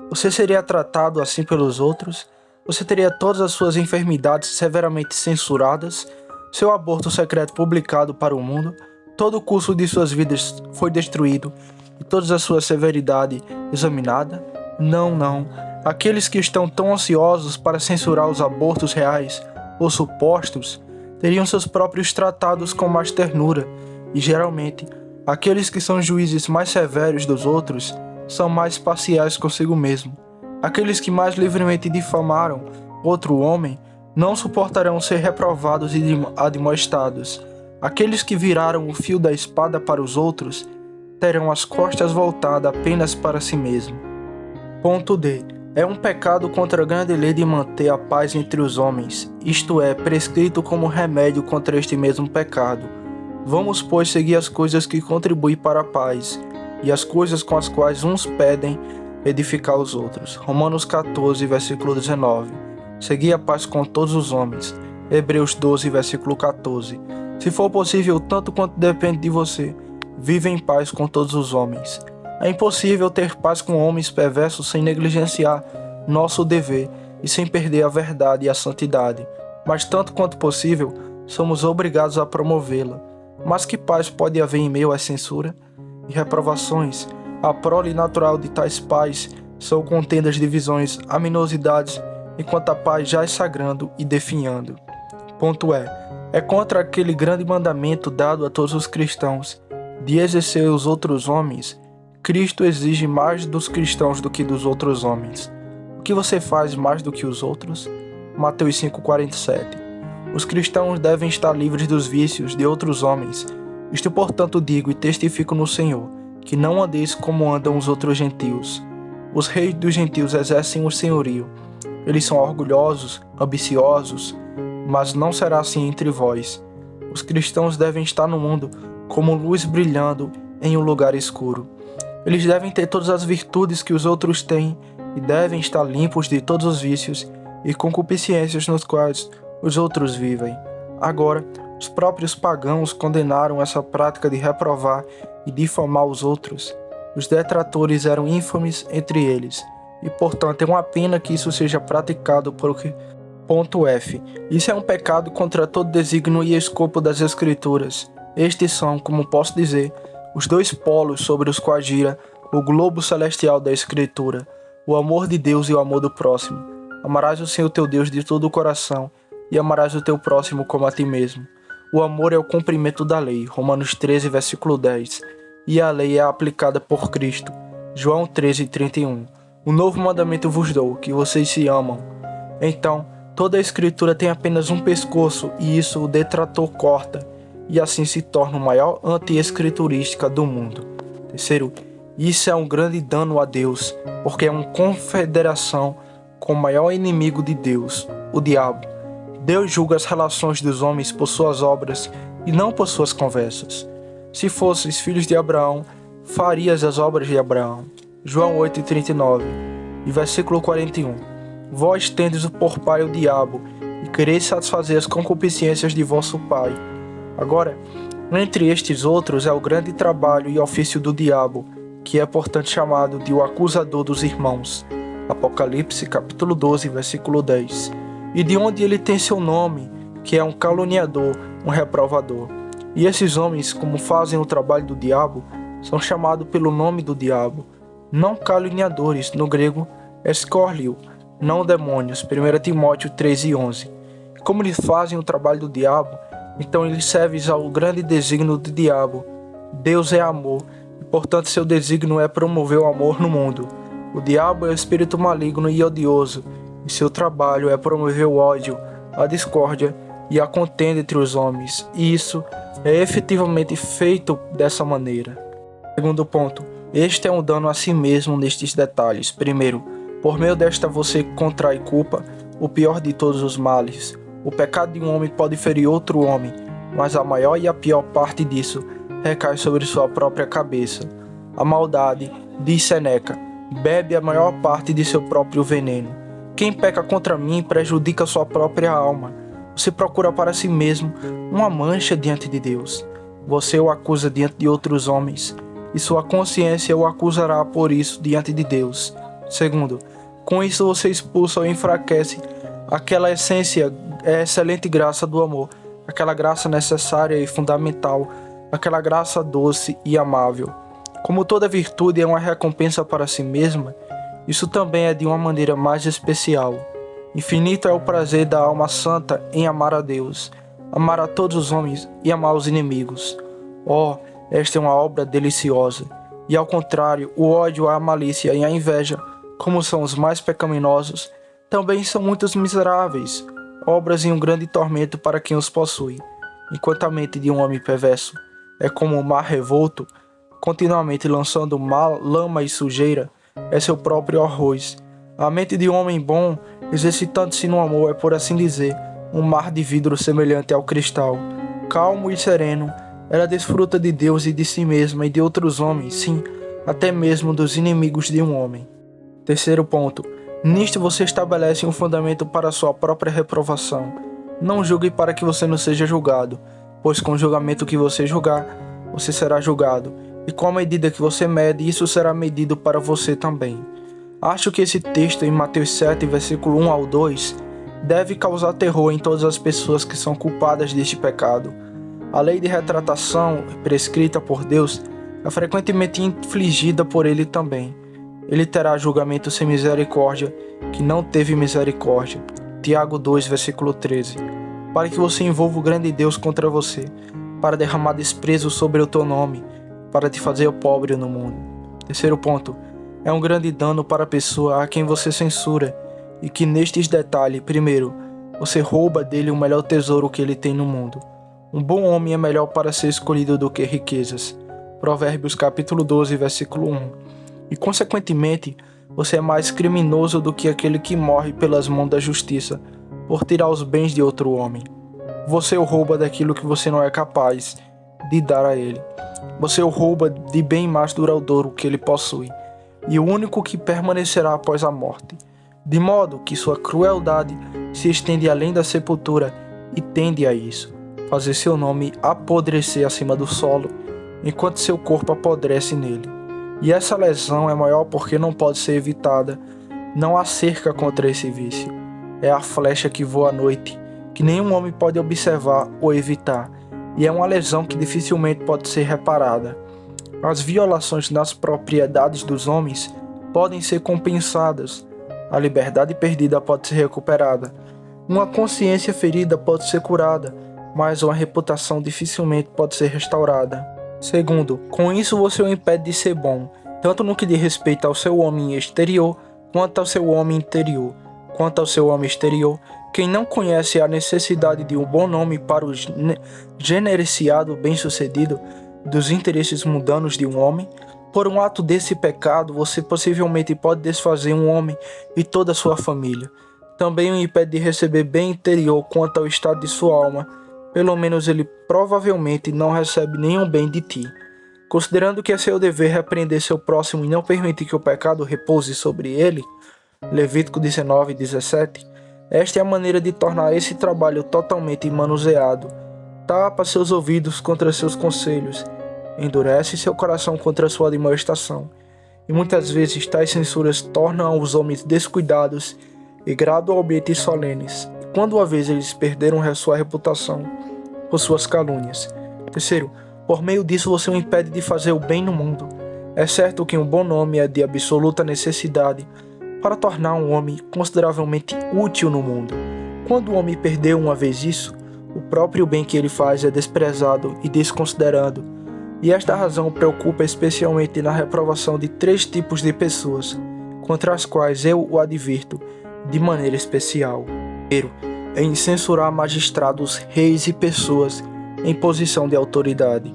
você seria tratado assim pelos outros? Você teria todas as suas enfermidades severamente censuradas? Seu aborto secreto publicado para o mundo? Todo o curso de suas vidas foi destruído e toda a sua severidade examinada? Não. Aqueles que estão tão ansiosos para censurar os abortos reais ou supostos teriam seus próprios tratados com mais ternura, e geralmente, aqueles que são juízes mais severos dos outros são mais parciais consigo mesmo. Aqueles que mais livremente difamaram outro homem não suportarão ser reprovados e admoestados. Aqueles que viraram o fio da espada para os outros terão as costas voltadas apenas para si mesmo. Ponto D. É um pecado contra a grande lei de manter a paz entre os homens, isto é, prescrito como remédio contra este mesmo pecado. Vamos, pois, seguir as coisas que contribuem para a paz, e as coisas com as quais uns pedem edificar os outros. Romanos 14, versículo 19. Seguir a paz com todos os homens. Hebreus 12, versículo 14. Se for possível, tanto quanto depende de você, vive em paz com todos os homens. É impossível ter paz com homens perversos sem negligenciar nosso dever e sem perder a verdade e a santidade, mas tanto quanto possível, somos obrigados a promovê-la. Mas que paz pode haver em meio à censura e reprovações? A prole natural de tais pais são contendas divisões, aminosidades, enquanto a paz já é sagrando e definhando. Ponto é contra aquele grande mandamento dado a todos os cristãos de exercer os outros homens. Cristo exige mais dos cristãos do que dos outros homens. O que você faz mais do que os outros? Mateus 5,47. Os cristãos devem estar livres dos vícios de outros homens. Isto, portanto, digo e testifico no Senhor, que não andeis como andam os outros gentios. Os reis dos gentios exercem o senhorio. Eles são orgulhosos, ambiciosos, mas não será assim entre vós. Os cristãos devem estar no mundo como luz brilhando em um lugar escuro. Eles devem ter todas as virtudes que os outros têm e devem estar limpos de todos os vícios e concupiscências nos quais os outros vivem. Agora, os próprios pagãos condenaram essa prática de reprovar e difamar os outros. Os detratores eram ínfames entre eles, e portanto é uma pena que isso seja praticado porque... Ponto F. Isso é um pecado contra todo desígnio e escopo das Escrituras. Estes são, como posso dizer, os dois polos sobre os quais gira o globo celestial da Escritura, o amor de Deus e o amor do próximo. Amarás o Senhor teu Deus de todo o coração e amarás o teu próximo como a ti mesmo. O amor é o cumprimento da lei, Romanos 13, versículo 10, e a lei é aplicada por Cristo, João 13, 31. O novo mandamento vos dou, que vocês se amam. Então, toda a Escritura tem apenas um pescoço e isso o detrator corta, e assim se torna o maior anti-escriturística do mundo. Terceiro, isso é um grande dano a Deus, porque é uma confederação com o maior inimigo de Deus, o diabo. Deus julga as relações dos homens por suas obras e não por suas conversas. Se fosseis filhos de Abraão, farias as obras de Abraão. João 8,39 e versículo 41. Vós tendes por pai o diabo, e quereis satisfazer as concupiscências de vosso pai. Agora, entre estes outros é o grande trabalho e ofício do diabo, que é portanto chamado de o acusador dos irmãos. Apocalipse capítulo 12, versículo 10. E de onde ele tem seu nome, que é um caluniador, um reprovador. E esses homens, como fazem o trabalho do diabo, são chamados pelo nome do diabo. Não caluniadores, no grego, escórlio, não demônios, 1 Timóteo 13:11. Como eles fazem o trabalho do diabo, então eles servem ao grande desígnio do diabo. Deus é amor, e portanto seu desígnio é promover o amor no mundo. O diabo é o espírito maligno e odioso, e seu trabalho é promover o ódio, a discórdia e a contenda entre os homens, e isso é efetivamente feito dessa maneira. Segundo ponto, este é um dano a si mesmo nestes detalhes. Primeiro, por meio desta você contrai culpa, o pior de todos os males. O pecado de um homem pode ferir outro homem, mas a maior e a pior parte disso recai sobre sua própria cabeça. A maldade, diz Seneca, bebe a maior parte de seu próprio veneno. Quem peca contra mim prejudica sua própria alma. Você procura para si mesmo uma mancha diante de Deus. Você o acusa diante de outros homens, e sua consciência o acusará por isso diante de Deus. Segundo, com isso você expulsa ou enfraquece aquela essência, a excelente graça do amor, aquela graça necessária e fundamental, aquela graça doce e amável. Como toda virtude é uma recompensa para si mesma, isso também é de uma maneira mais especial. Infinito é o prazer da alma santa em amar a Deus, amar a todos os homens e amar os inimigos. Oh, esta é uma obra deliciosa. E ao contrário, o ódio, a malícia e a inveja, como são os mais pecaminosos, também são muitos miseráveis, obras em um grande tormento para quem os possui, enquanto a mente de um homem perverso é como um mar revolto, continuamente lançando mal, lama e sujeira, é seu próprio arroz. A mente de um homem bom, exercitando-se no amor, é, por assim dizer, um mar de vidro semelhante ao cristal. Calmo e sereno, ela desfruta de Deus e de si mesma e de outros homens, sim, até mesmo dos inimigos de um homem. Terceiro ponto. Nisto você estabelece um fundamento para a sua própria reprovação. Não julgue para que você não seja julgado, pois com o julgamento que você julgar, você será julgado, e com a medida que você mede, isso será medido para você também. Acho que esse texto em Mateus 7, versículo 1 ao 2, deve causar terror em todas as pessoas que são culpadas deste pecado. A lei de retratação, prescrita por Deus, é frequentemente infligida por ele também. Ele terá julgamento sem misericórdia, que não teve misericórdia. Tiago 2, versículo 13. Para que você envolva o grande Deus contra você, para derramar desprezo sobre o teu nome, para te fazer pobre no mundo. Terceiro ponto. É um grande dano para a pessoa a quem você censura, e que nestes detalhes, primeiro, você rouba dele o melhor tesouro que ele tem no mundo. Um bom homem é melhor para ser escolhido do que riquezas. Provérbios capítulo 12, versículo 1. E consequentemente, você é mais criminoso do que aquele que morre pelas mãos da justiça, por tirar os bens de outro homem. Você o rouba daquilo que você não é capaz de dar a ele. você o rouba de bem mais duradouro que ele possui, e o único que permanecerá após a morte, de modo que sua crueldade se estende além da sepultura e tende a isso, fazer seu nome apodrecer acima do solo, enquanto seu corpo apodrece nele. E essa lesão é maior porque não pode ser evitada. Não há cerca contra esse vício. É a flecha que voa à noite, que nenhum homem pode observar ou evitar, e é uma lesão que dificilmente pode ser reparada. As violações nas propriedades dos homens podem ser compensadas. A liberdade perdida pode ser recuperada. Uma consciência ferida pode ser curada, mas uma reputação dificilmente pode ser restaurada. Segundo, com isso você o impede de ser bom, tanto no que diz respeito ao seu homem exterior, quanto ao seu homem interior. Quanto ao seu homem exterior, quem não conhece a necessidade de um bom nome para o genericiado bem-sucedido dos interesses mundanos de um homem, por um ato desse pecado você possivelmente pode desfazer um homem e toda a sua família. Também o impede de receber bem interior quanto ao estado de sua alma. Pelo menos ele provavelmente não recebe nenhum bem de ti. Considerando que é seu dever repreender seu próximo e não permitir que o pecado repouse sobre ele, Levítico 19:17, esta é a maneira de tornar esse trabalho totalmente manuseado. Tapa seus ouvidos contra seus conselhos, endurece seu coração contra sua admoestação, e muitas vezes tais censuras tornam os homens descuidados e gradualmente solenes, quando uma vez eles perderam sua reputação por suas calúnias. Terceiro, por meio disso você o impede de fazer o bem no mundo. É certo que um bom nome é de absoluta necessidade para tornar um homem consideravelmente útil no mundo. Quando o homem perdeu uma vez isso, o próprio bem que ele faz é desprezado e desconsiderado, e esta razão preocupa especialmente na reprovação de 3 tipos de pessoas, contra as quais eu o advirto de maneira especial. Primeiro, em censurar magistrados, reis e pessoas em posição de autoridade.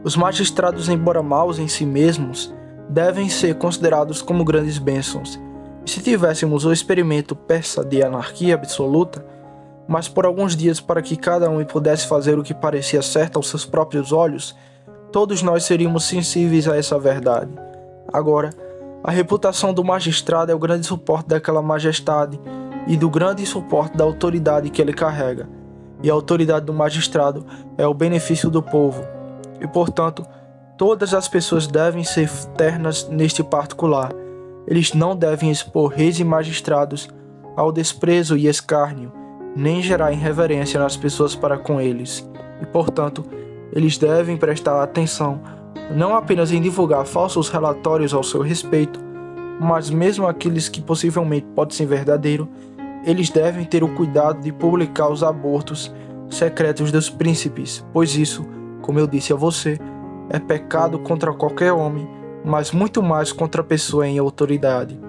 Os magistrados, embora maus em si mesmos, devem ser considerados como grandes bênçãos. E se tivéssemos o experimento persa de anarquia absoluta, mas por alguns dias para que cada um pudesse fazer o que parecia certo aos seus próprios olhos, todos nós seríamos sensíveis a essa verdade. Agora, a reputação do magistrado é o grande suporte daquela majestade e do grande suporte da autoridade que ele carrega. E a autoridade do magistrado é o benefício do povo. E, portanto, todas as pessoas devem ser ternas neste particular. Eles não devem expor reis e magistrados ao desprezo e escárnio, nem gerar irreverência nas pessoas para com eles. E, portanto, eles devem prestar atenção não apenas em divulgar falsos relatórios ao seu respeito, mas mesmo aqueles que possivelmente podem ser verdadeiros, eles devem ter o cuidado de publicar os abortos secretos dos príncipes, pois isso, como eu disse a você, é pecado contra qualquer homem, mas muito mais contra a pessoa em autoridade.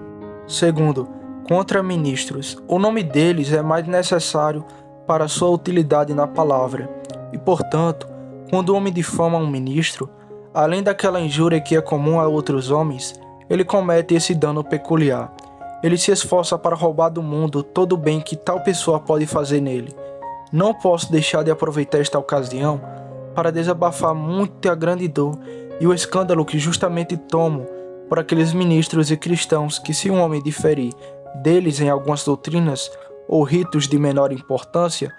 Segundo, contra ministros. O nome deles é mais necessário para sua utilidade na palavra, e portanto, quando o homem difama um ministro, além daquela injúria que é comum a outros homens, ele comete esse dano peculiar. Ele se esforça para roubar do mundo todo o bem que tal pessoa pode fazer nele. Não posso deixar de aproveitar esta ocasião para desabafar muito a grande dor e o escândalo que justamente tomo por aqueles ministros e cristãos que, se um homem diferir deles em algumas doutrinas ou ritos de menor importância,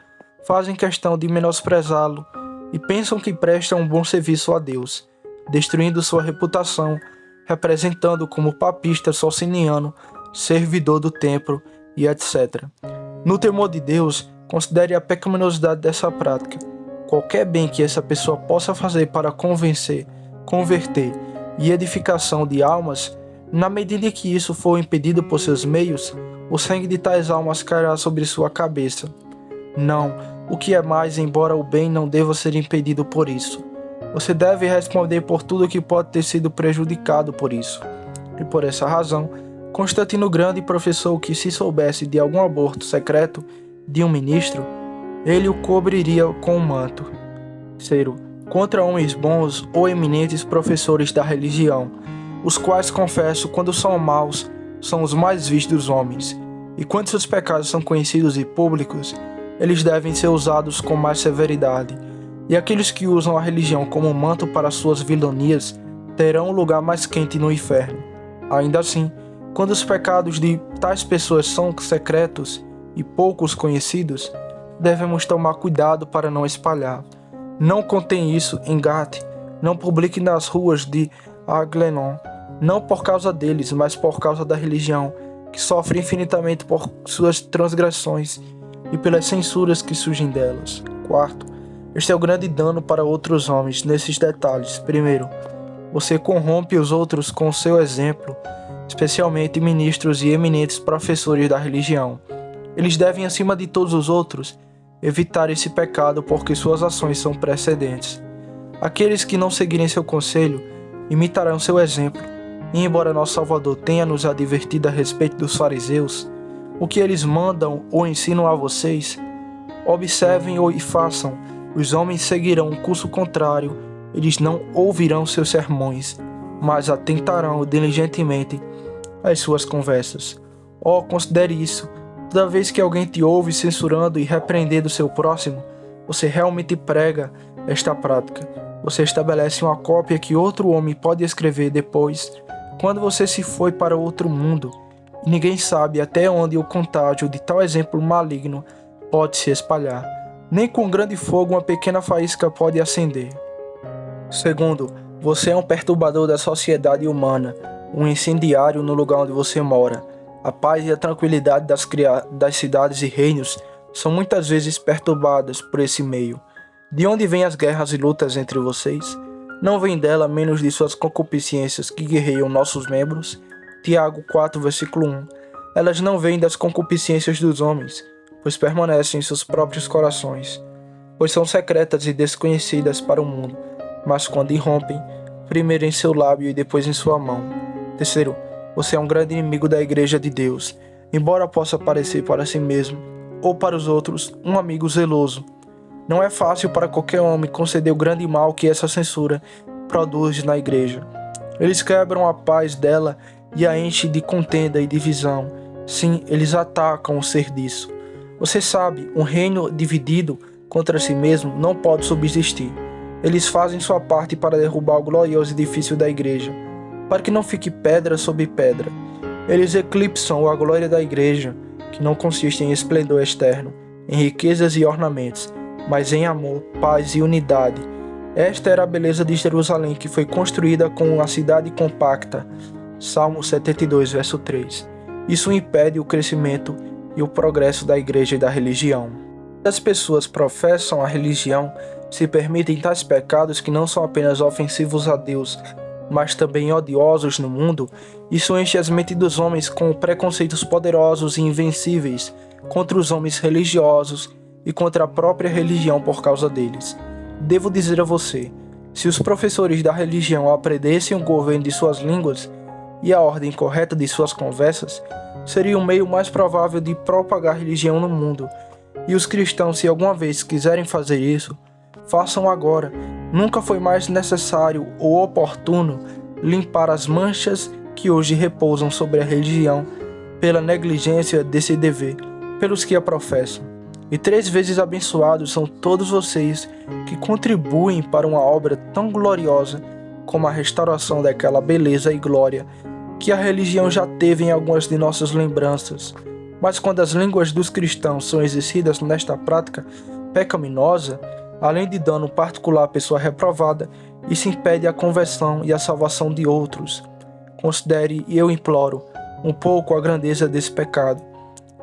fazem questão de menosprezá-lo e pensam que prestam um bom serviço a Deus, destruindo sua reputação, representando como papista sociniano, servidor do templo e etc. No temor de Deus, considere a pecaminosidade dessa prática. Qualquer bem que essa pessoa possa fazer para convencer, converter e edificação de almas, na medida em que isso for impedido por seus meios, o sangue de tais almas cairá sobre sua cabeça. Não, o que é mais, embora o bem não deva ser impedido por isso. Você deve responder por tudo que pode ter sido prejudicado por isso. E por essa razão, Constantino Grande professou que se soubesse de algum aborto secreto de um ministro, ele o cobriria com um manto. Terceiro, contra homens bons ou eminentes professores da religião, os quais, confesso, quando são maus, são os mais vistos dos homens, e quando seus pecados são conhecidos e públicos, eles devem ser usados com mais severidade. E aqueles que usam a religião como manto para suas vilanias terão um lugar mais quente no inferno. Ainda assim, quando os pecados de tais pessoas são secretos e poucos conhecidos, devemos tomar cuidado para não espalhar. Não contém isso em Gath, não publique nas ruas de Aglenon, não por causa deles, mas por causa da religião, que sofre infinitamente por suas transgressões e pelas censuras que surgem delas. Quarto, este é o grande dano para outros homens nesses detalhes. Primeiro, você corrompe os outros com o seu exemplo, especialmente ministros e eminentes professores da religião. Eles devem, acima de todos os outros, evitar esse pecado porque suas ações são precedentes. Aqueles que não seguirem seu conselho imitarão seu exemplo, e embora nosso Salvador tenha nos advertido a respeito dos fariseus, o que eles mandam ou ensinam a vocês, observem-o e façam. Os homens seguirão um curso contrário, eles não ouvirão seus sermões, mas atentarão diligentemente às suas conversas. Considere isso. Toda vez que alguém te ouve censurando e repreendendo seu próximo, você realmente prega esta prática. Você estabelece uma cópia que outro homem pode escrever depois, quando você se foi para outro mundo, e ninguém sabe até onde o contágio de tal exemplo maligno pode se espalhar. Nem com grande fogo uma pequena faísca pode acender. Segundo, você é um perturbador da sociedade humana, um incendiário no lugar onde você mora. A paz e a tranquilidade das cidades e reinos são muitas vezes perturbadas por esse meio. De onde vêm as guerras e lutas entre vocês? Não vem dela menos de suas concupiscências que guerreiam nossos membros? Tiago 4, versículo 1. Elas não vêm das concupiscências dos homens, pois permanecem em seus próprios corações, pois são secretas e desconhecidas para o mundo, mas quando irrompem, primeiro em seu lábio e depois em sua mão. Terceiro, você é um grande inimigo da Igreja de Deus, embora possa parecer para si mesmo, ou para os outros, um amigo zeloso. Não é fácil para qualquer homem conceder o grande mal que essa censura produz na Igreja. Eles quebram a paz dela e a enchem de contenda e divisão. Sim, eles atacam o ser disso. Você sabe, um reino dividido contra si mesmo não pode subsistir. Eles fazem sua parte para derrubar o glorioso edifício da Igreja, para que não fique pedra sobre pedra. Eles eclipsam a glória da Igreja, que não consiste em esplendor externo, em riquezas e ornamentos, mas em amor, paz e unidade. Esta era a beleza de Jerusalém, que foi construída como uma cidade compacta. Salmo 72, verso 3. Isso impede o crescimento e o progresso da Igreja e da religião. As pessoas professam a religião, se permitem tais pecados que não são apenas ofensivos a Deus, mas também odiosos no mundo. Isso enche as mentes dos homens com preconceitos poderosos e invencíveis contra os homens religiosos e contra a própria religião por causa deles. Devo dizer a você, se os professores da religião aprendessem o governo de suas línguas e a ordem correta de suas conversas, seria o meio mais provável de propagar religião no mundo. E os cristãos, se alguma vez quiserem fazer isso, façam agora. Nunca foi mais necessário ou oportuno limpar as manchas que hoje repousam sobre a religião pela negligência desse dever, pelos que a professam. E 3 vezes abençoados são todos vocês que contribuem para uma obra tão gloriosa como a restauração daquela beleza e glória que a religião já teve em algumas de nossas lembranças. Mas quando as línguas dos cristãos são exercidas nesta prática pecaminosa, além de dano particular à pessoa reprovada, isso impede a conversão e a salvação de outros. Considere, e eu imploro, um pouco a grandeza desse pecado.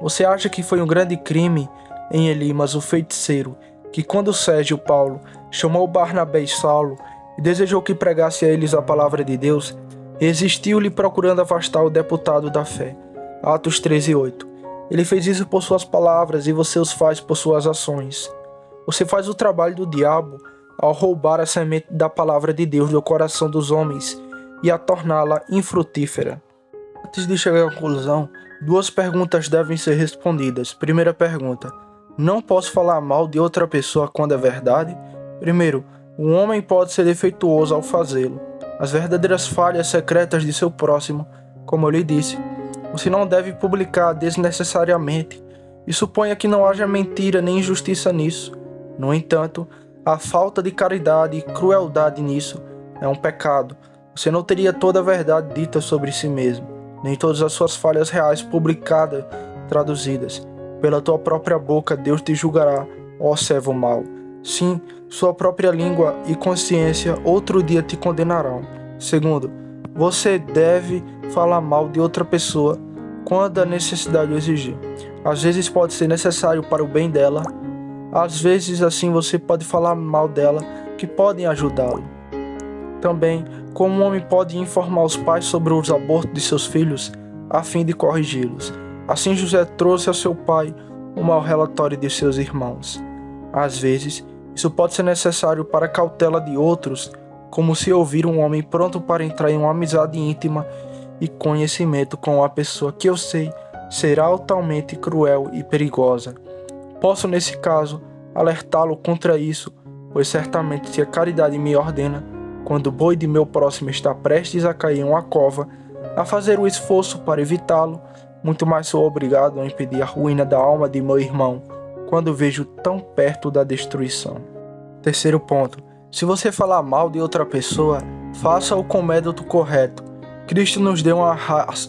Você acha que foi um grande crime em Elimas, o feiticeiro, que quando Sérgio Paulo chamou Barnabé e Saulo e desejou que pregasse a eles a palavra de Deus, resistiu-lhe procurando afastar o deputado da fé. Atos 13:8. Ele fez isso por suas palavras e você os faz por suas ações. Você faz o trabalho do diabo ao roubar a semente da palavra de Deus do coração dos homens e a torná-la infrutífera. Antes de chegar à conclusão, 2 perguntas devem ser respondidas. Primeira pergunta: não posso falar mal de outra pessoa quando é verdade? Primeiro, um homem pode ser defeituoso ao fazê-lo. As verdadeiras falhas secretas de seu próximo, como eu lhe disse, você não deve publicar desnecessariamente. E suponha que não haja mentira nem injustiça nisso. No entanto, A falta de caridade e crueldade nisso é um pecado. Você não teria toda a verdade dita sobre si mesmo, nem todas as suas falhas reais publicadas, traduzidas. Pela tua própria boca Deus te julgará, ó servo mau. Sim, sua própria língua e consciência outro dia te condenarão. Segundo, você deve falar mal de outra pessoa quando a necessidade o exigir. Às vezes pode ser necessário para o bem dela. Às vezes assim você pode falar mal dela que podem ajudá-lo. Também, como um homem pode informar os pais sobre os abortos de seus filhos, a fim de corrigi-los. Assim José trouxe ao seu pai o mau relatório de seus irmãos. Às vezes, isso pode ser necessário para a cautela de outros, como se ouvir um homem pronto para entrar em uma amizade íntima e conhecimento com uma pessoa que eu sei será altamente cruel e perigosa. Posso, nesse caso, alertá-lo contra isso, pois certamente se a caridade me ordena, quando o boi de meu próximo está prestes a cair em uma cova, a fazer o esforço para evitá-lo, muito mais sou obrigado a impedir a ruína da alma de meu irmão, quando vejo tão perto da destruição. Terceiro ponto. Se você falar mal de outra pessoa, faça-o com o método correto. Cristo nos deu uma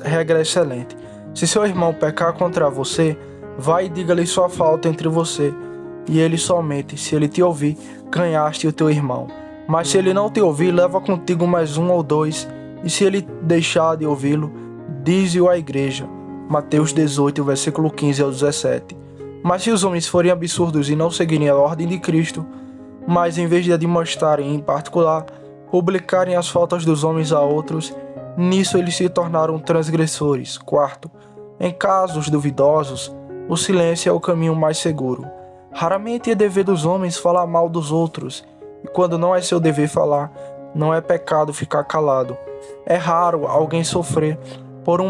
regra excelente. Se seu irmão pecar contra você, vai e diga-lhe sua falta entre você e ele somente. Se ele te ouvir, ganhaste o teu irmão. Mas se ele não te ouvir, leva contigo mais um ou dois, e se ele deixar de ouvi-lo, dize-o à igreja. Mateus 18, versículo 15 ao 17. Mas se os homens forem absurdos e não seguirem a ordem de Cristo, mas em vez de demonstrarem em particular, publicarem as faltas dos homens a outros, nisso eles se tornaram transgressores. Quarto, em casos duvidosos, o silêncio é o caminho mais seguro. Raramente é dever dos homens falar mal dos outros, e quando não é seu dever falar, não é pecado ficar calado. É raro alguém sofrer por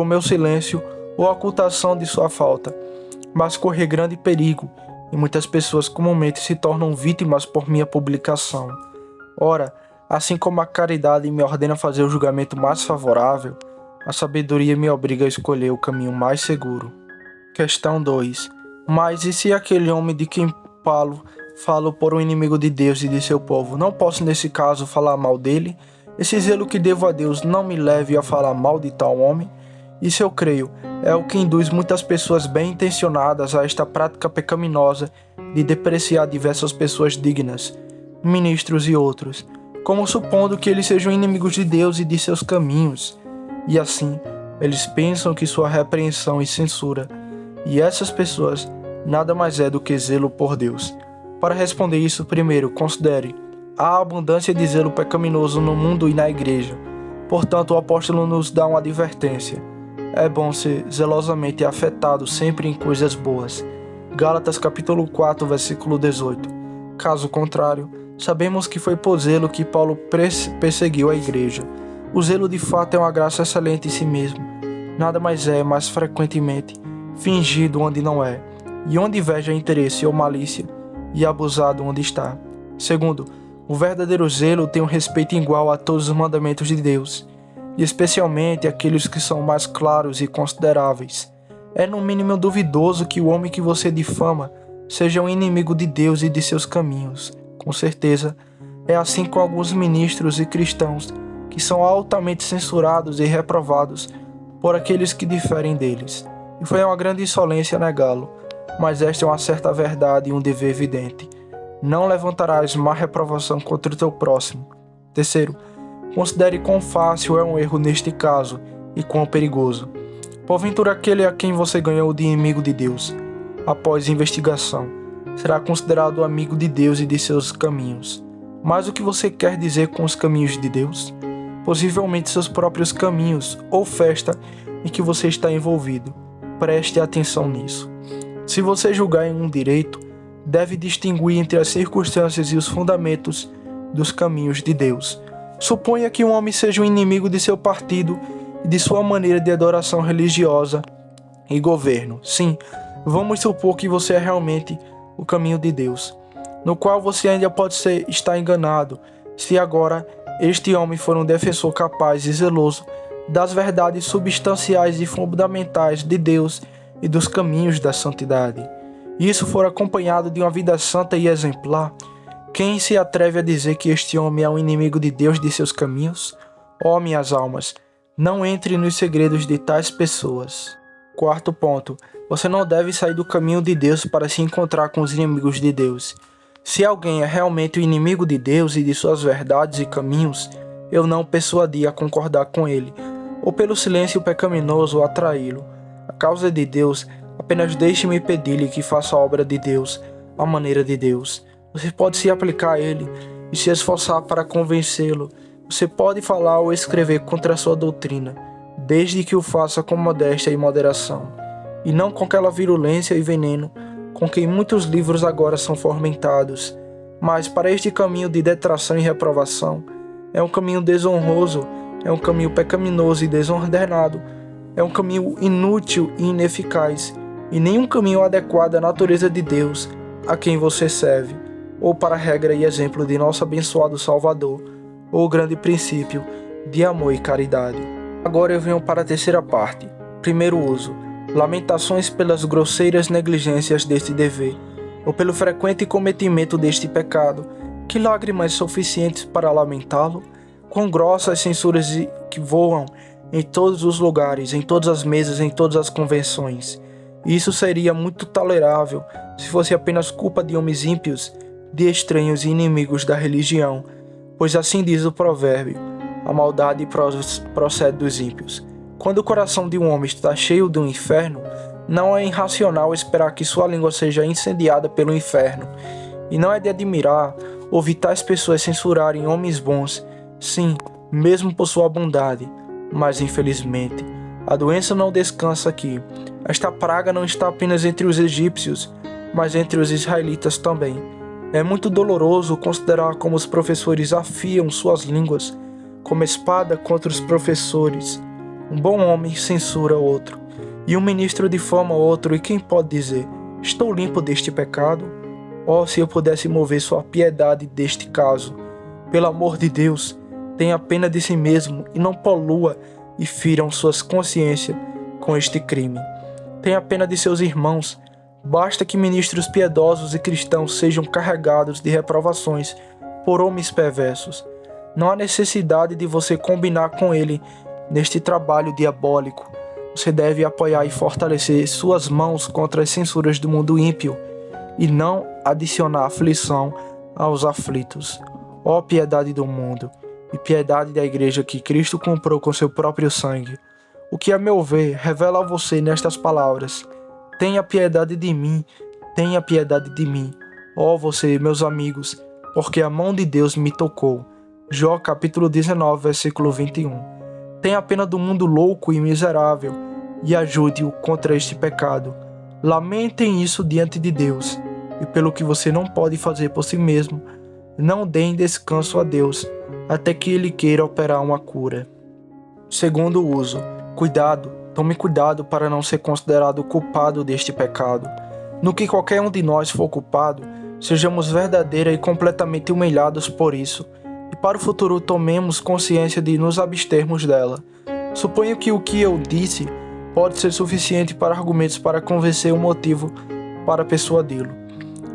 meu silêncio ou ocultação de sua falta, mas correr grande perigo, e muitas pessoas comumente se tornam vítimas por minha publicação. Ora, assim como a caridade me ordena fazer o julgamento mais favorável, a sabedoria me obriga a escolher o caminho mais seguro. Questão 2. Mas e se aquele homem de quem falo por um inimigo de Deus e de seu povo, não posso nesse caso falar mal dele? Esse zelo que devo a Deus não me leve a falar mal de tal homem? Isso eu creio, é o que induz muitas pessoas bem intencionadas a esta prática pecaminosa de depreciar diversas pessoas dignas, ministros e outros, como supondo que eles sejam inimigos de Deus e de seus caminhos. E assim, eles pensam que sua repreensão e censura, e essas pessoas, nada mais é do que zelo por Deus. Para responder isso, primeiro, considere a abundância de zelo pecaminoso no mundo e na igreja. Portanto, o apóstolo nos dá uma advertência. É bom ser zelosamente afetado sempre em coisas boas. Gálatas capítulo 4, versículo 18. Caso contrário, sabemos que foi por zelo que Paulo perseguiu a igreja. O zelo de fato é uma graça excelente em si mesmo. Nada mais é, mais frequentemente, fingido onde não é, e onde inveja, interesse ou malícia, e abusado onde está. Segundo, o verdadeiro zelo tem um respeito igual a todos os mandamentos de Deus, e especialmente aqueles que são mais claros e consideráveis. É no mínimo duvidoso que o homem que você difama seja um inimigo de Deus e de seus caminhos. Com certeza, é assim com alguns ministros e cristãos que são altamente censurados e reprovados por aqueles que diferem deles. E foi uma grande insolência negá-lo, mas esta é uma certa verdade e um dever evidente. Não levantarás má reprovação contra o teu próximo. Terceiro, considere quão fácil é um erro neste caso e quão perigoso. Porventura aquele a quem você ganhou de inimigo de Deus, após investigação, será considerado amigo de Deus e de seus caminhos. Mas o que você quer dizer com os caminhos de Deus? Possivelmente seus próprios caminhos ou festa em que você está envolvido. Preste atenção nisso. Se você julgar em um direito, deve distinguir entre as circunstâncias e os fundamentos dos caminhos de Deus. Suponha que um homem seja um inimigo de seu partido e de sua maneira de adoração religiosa e governo. Sim, vamos supor que você é realmente o caminho de Deus, no qual você ainda pode estar enganado, se agora este homem for um defensor capaz e zeloso das verdades substanciais e fundamentais de Deus e dos caminhos da santidade. e isso for acompanhado de uma vida santa e exemplar, quem se atreve a dizer que este homem é um inimigo de Deus e de seus caminhos? Ó minhas almas, não entre nos segredos de tais pessoas. Quarto ponto, você não deve sair do caminho de Deus para se encontrar com os inimigos de Deus. Se alguém é realmente o inimigo de Deus e de suas verdades e caminhos, eu não o persuadi a concordar com ele, ou pelo silêncio pecaminoso a traí-lo. A causa de Deus, apenas deixe-me pedir-lhe que faça a obra de Deus, à maneira de Deus. Você pode se aplicar a ele e se esforçar para convencê-lo. Você pode falar ou escrever contra a sua doutrina, desde que o faça com modéstia e moderação, e não com aquela virulência e veneno com que muitos livros agora são fomentados. Mas para este caminho de detração e reprovação, é um caminho desonroso, é um caminho pecaminoso e desordenado, é um caminho inútil e ineficaz, e nenhum caminho adequado à natureza de Deus a quem você serve, ou para a regra e exemplo de nosso abençoado Salvador, ou o grande princípio de amor e caridade. Agora eu venho para a terceira parte. Primeiro uso. Lamentações pelas grosseiras negligências deste dever, ou pelo frequente cometimento deste pecado. Que lágrimas suficientes para lamentá-lo? Quão grossas censuras que voam em todos os lugares, em todas as mesas, em todas as convenções. Isso seria muito tolerável se fosse apenas culpa de homens ímpios, de estranhos e inimigos da religião, pois assim diz o provérbio: a maldade procede dos ímpios. Quando o coração de um homem está cheio do inferno, não é irracional esperar que sua língua seja incendiada pelo inferno. E não é de admirar ouvir tais pessoas censurarem homens bons, sim, mesmo por sua bondade. Mas, infelizmente, a doença não descansa aqui. Esta praga não está apenas entre os egípcios, mas entre os israelitas também. É muito doloroso considerar como os professores afiam suas línguas, como espada contra os professores. Um bom homem censura outro, e um ministro difama outro, e quem pode dizer: estou limpo deste pecado? Oh, se eu pudesse mover sua piedade deste caso! Pelo amor de Deus, tenha pena de si mesmo e não polua e firam suas consciências com este crime. Tenha pena de seus irmãos. Basta que ministros piedosos e cristãos sejam carregados de reprovações por homens perversos. Não há necessidade de você combinar com ele neste trabalho diabólico. Você deve apoiar e fortalecer suas mãos contra as censuras do mundo ímpio e não adicionar aflição aos aflitos. Ó piedade do mundo e piedade da igreja que Cristo comprou com seu próprio sangue, o que, a meu ver, revela a você nestas palavras: tenha piedade de mim, tenha piedade de mim, ó você, meus amigos, porque a mão de Deus me tocou. Jó capítulo 19, versículo 21. Tenha pena do mundo louco e miserável e ajude-o contra este pecado. Lamentem isso diante de Deus, e pelo que você não pode fazer por si mesmo, não deem descanso a Deus até que Ele queira operar uma cura. Segundo uso. Cuidado, tome cuidado para não ser considerado culpado deste pecado. No que qualquer um de nós for culpado, sejamos verdadeira e completamente humilhados por isso, e para o futuro tomemos consciência de nos abstermos dela. Suponho que o que eu disse pode ser suficiente para argumentos para convencer o motivo para persuadi-lo.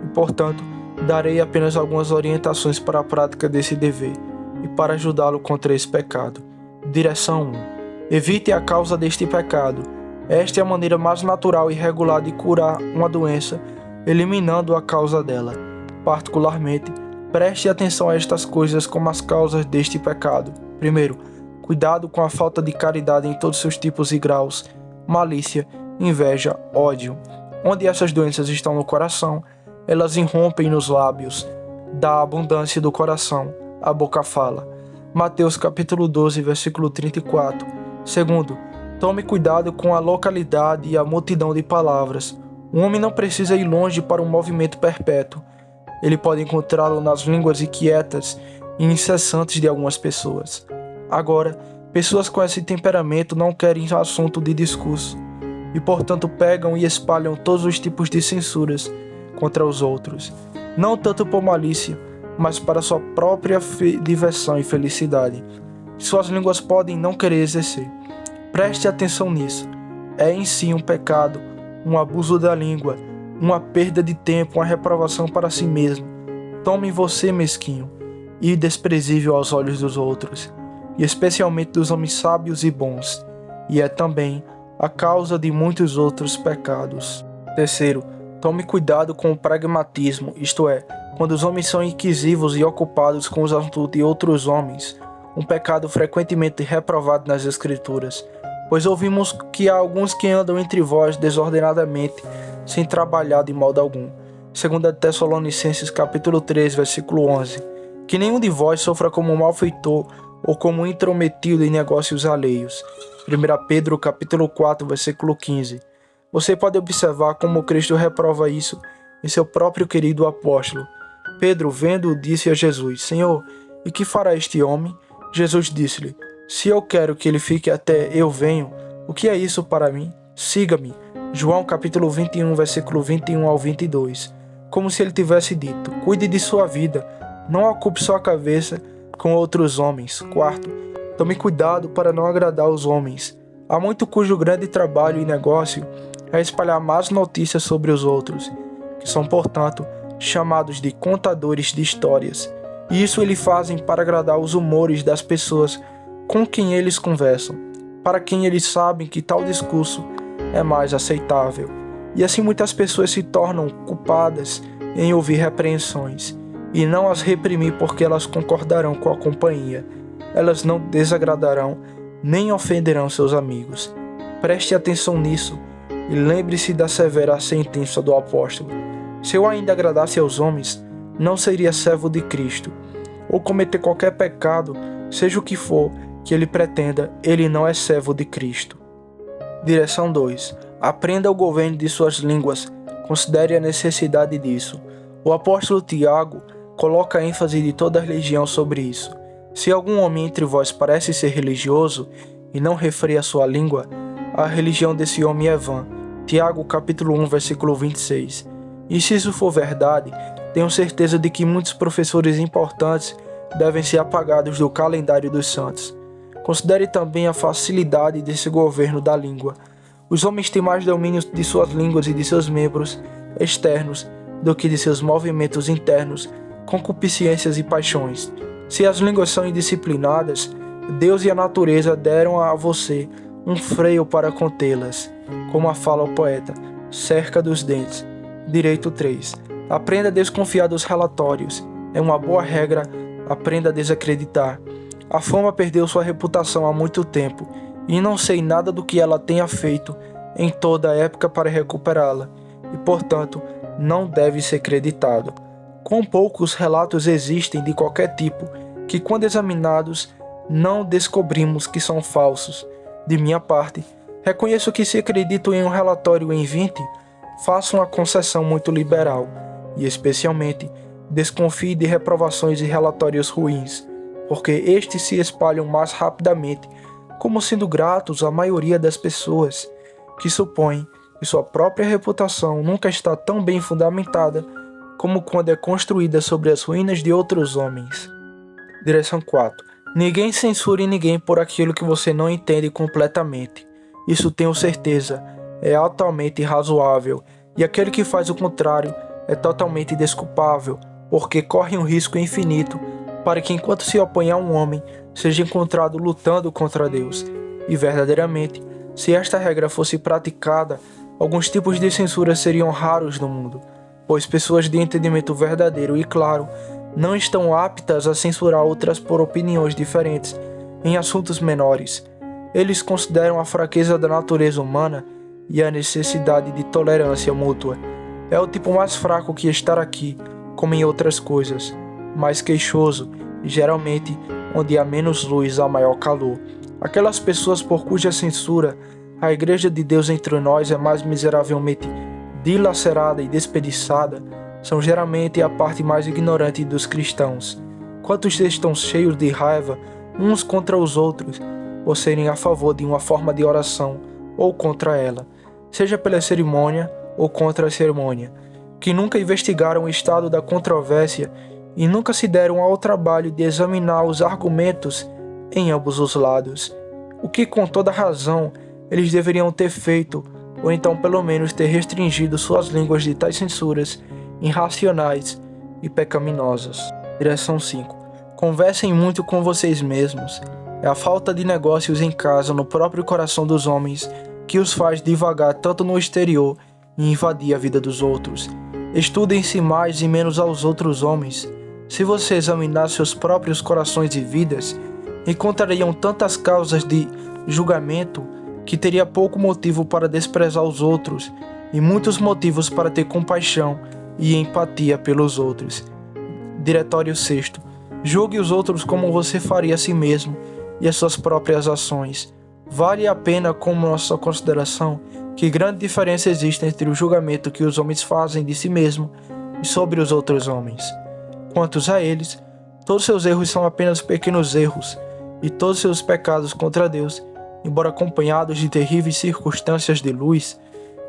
E, portanto, darei apenas algumas orientações para a prática desse dever e para ajudá-lo contra esse pecado. Direção 1. Evite a causa deste pecado. Esta é a maneira mais natural e regular de curar uma doença, eliminando a causa dela. Particularmente, preste atenção a estas coisas como as causas deste pecado. Primeiro, cuidado com a falta de caridade em todos seus tipos e graus, malícia, inveja, ódio. Onde essas doenças estão no coração, elas irrompem nos lábios. Da abundância do coração, a boca fala. Mateus capítulo 12, versículo 34. Segundo, tome cuidado com a localidade e a multidão de palavras. O homem não precisa ir longe para um movimento perpétuo. Ele pode encontrá-lo nas línguas inquietas e incessantes de algumas pessoas. Agora, pessoas com esse temperamento não querem assunto de discurso e, portanto, pegam e espalham todos os tipos de censuras contra os outros, não tanto por malícia, mas para sua própria diversão e felicidade. Suas línguas podem não querer exercer. Preste atenção nisso. É em si um pecado, um abuso da língua, uma perda de tempo, uma reprovação para si mesmo. Tome você, mesquinho e desprezível aos olhos dos outros, e especialmente dos homens sábios e bons, e é também a causa de muitos outros pecados. Terceiro, tome cuidado com o pragmatismo, isto é, quando os homens são inquisitivos e ocupados com os assuntos de outros homens, um pecado frequentemente reprovado nas Escrituras, pois ouvimos que há alguns que andam entre vós desordenadamente, sem trabalhar de modo algum. 2 Tessalonicenses capítulo 3, versículo 11. Que nenhum de vós sofra como malfeitor ou como intrometido em negócios alheios. 1 Pedro capítulo 4, versículo 15. Você pode observar como Cristo reprova isso em seu próprio querido apóstolo. Pedro, vendo-o, disse a Jesus: Senhor, e que fará este homem? Jesus disse-lhe: Se eu quero que ele fique até eu venho, o que é isso para mim? Siga-me. João capítulo 21, versículo 21 ao 22. Como se ele tivesse dito: cuide de sua vida, não ocupe sua cabeça com outros homens. Quarto, tome cuidado para não agradar os homens. Há muito cujo grande trabalho e negócio é espalhar más notícias sobre os outros, que são, portanto, chamados de contadores de histórias. E isso eles fazem para agradar os humores das pessoas com quem eles conversam, para quem eles sabem que tal discurso é mais aceitável. E assim muitas pessoas se tornam culpadas em ouvir repreensões, e não as reprimir porque elas concordarão com a companhia. Elas não desagradarão nem ofenderão seus amigos. Preste atenção nisso e lembre-se da severa sentença do apóstolo. Se eu ainda agradasse aos homens, não seria servo de Cristo. Ou cometer qualquer pecado, seja o que for que ele pretenda, ele não é servo de Cristo. Direção 2. Aprenda o governo de suas línguas. Considere a necessidade disso. O apóstolo Tiago coloca a ênfase de toda a religião sobre isso. Se algum homem entre vós parece ser religioso e não refreia sua língua, a religião desse homem é vã. Tiago capítulo 1, versículo 26. E se isso for verdade, tenho certeza de que muitos professores importantes devem ser apagados do calendário dos santos. Considere também a facilidade desse governo da língua. Os homens têm mais domínio de suas línguas e de seus membros externos do que de seus movimentos internos, concupiscências e paixões. Se as línguas são indisciplinadas, Deus e a natureza deram a você um freio para contê-las. Como afala o poeta, cerca dos dentes. Direito 3. Aprenda a desconfiar dos relatórios. É uma boa regra, aprenda a desacreditar. A fama perdeu sua reputação há muito tempo, e não sei nada do que ela tenha feito em toda a época para recuperá-la, e portanto não deve ser creditado. Quão poucos relatos existem de qualquer tipo que, quando examinados, não descobrimos que são falsos. De minha parte, reconheço que se acredito em um relatório em 20, faço uma concessão muito liberal, e especialmente desconfie de reprovações e relatórios ruins, porque estes se espalham mais rapidamente, como sendo gratos à maioria das pessoas, que supõem que sua própria reputação nunca está tão bem fundamentada como quando é construída sobre as ruínas de outros homens. Direção 4. Ninguém censure ninguém por aquilo que você não entende completamente. Isso tenho certeza, é altamente razoável, e aquele que faz o contrário é totalmente desculpável, porque corre um risco infinito para que, enquanto se opõe a um homem, seja encontrado lutando contra Deus. E verdadeiramente, se esta regra fosse praticada, alguns tipos de censura seriam raros no mundo, pois pessoas de entendimento verdadeiro e claro não estão aptas a censurar outras por opiniões diferentes em assuntos menores. Eles consideram a fraqueza da natureza humana e a necessidade de tolerância mútua. É o tipo mais fraco que estar aqui, como em outras coisas, mais queixoso, e geralmente onde há menos luz há maior calor. Aquelas pessoas por cuja censura a Igreja de Deus entre nós é mais miseravelmente dilacerada e desperdiçada, são geralmente a parte mais ignorante dos cristãos. Quantos estão cheios de raiva uns contra os outros, por serem a favor de uma forma de oração ou contra ela, seja pela cerimônia ou contra a cerimônia, que nunca investigaram o estado da controvérsia e nunca se deram ao trabalho de examinar os argumentos em ambos os lados, o que com toda razão eles deveriam ter feito ou então pelo menos ter restringido suas línguas de tais censuras irracionais e pecaminosas. Direção 5. Conversem muito com vocês mesmos. É a falta de negócios em casa, no próprio coração dos homens, que os faz divagar tanto no exterior e invadir a vida dos outros. Estudem-se mais e menos aos outros homens. Se você examinar seus próprios corações e vidas, encontrariam tantas causas de julgamento que teria pouco motivo para desprezar os outros e muitos motivos para ter compaixão e empatia pelos outros. Diretório 6. Julgue os outros como você faria a si mesmo e as suas próprias ações. Vale a pena, como nossa consideração, que grande diferença existe entre o julgamento que os homens fazem de si mesmo e sobre os outros homens. Quantos a eles, todos seus erros são apenas pequenos erros, e todos seus pecados contra Deus, embora acompanhados de terríveis circunstâncias de luz,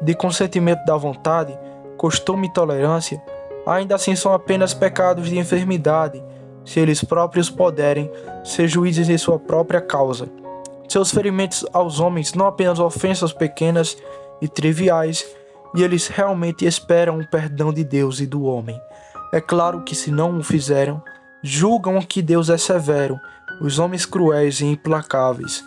de consentimento da vontade, costume e tolerância, ainda assim são apenas pecados de enfermidade, se eles próprios puderem ser juízes de sua própria causa. Seus ferimentos aos homens não apenas ofensas pequenas e triviais, e eles realmente esperam o perdão de Deus e do homem. É claro que se não o fizeram, julgam que Deus é severo, os homens cruéis e implacáveis.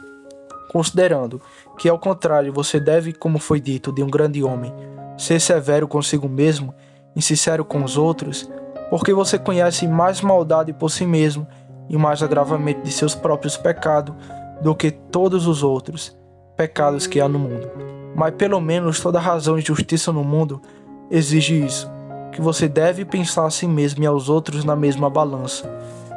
Considerando que, ao contrário, você deve, como foi dito de um grande homem, ser severo consigo mesmo e sincero com os outros, porque você conhece mais maldade por si mesmo e mais agravamento de seus próprios pecados do que todos os outros pecados que há no mundo. Mas pelo menos toda razão e justiça no mundo exige isso, que você deve pensar a si mesmo e aos outros na mesma balança,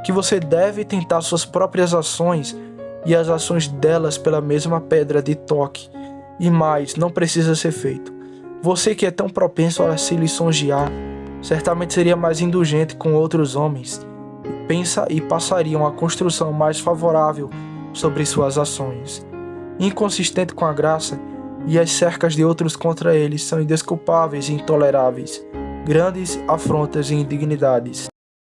que você deve tentar suas próprias ações e as ações delas pela mesma pedra de toque, e mais não precisa ser feito. Você que é tão propenso a se lisonjear, certamente seria mais indulgente com outros homens, e passariam a construção mais favorável sobre suas ações. Inconsistente com a graça, e as cercas de outros contra eles são indesculpáveis e intoleráveis, grandes afrontas e indignidades.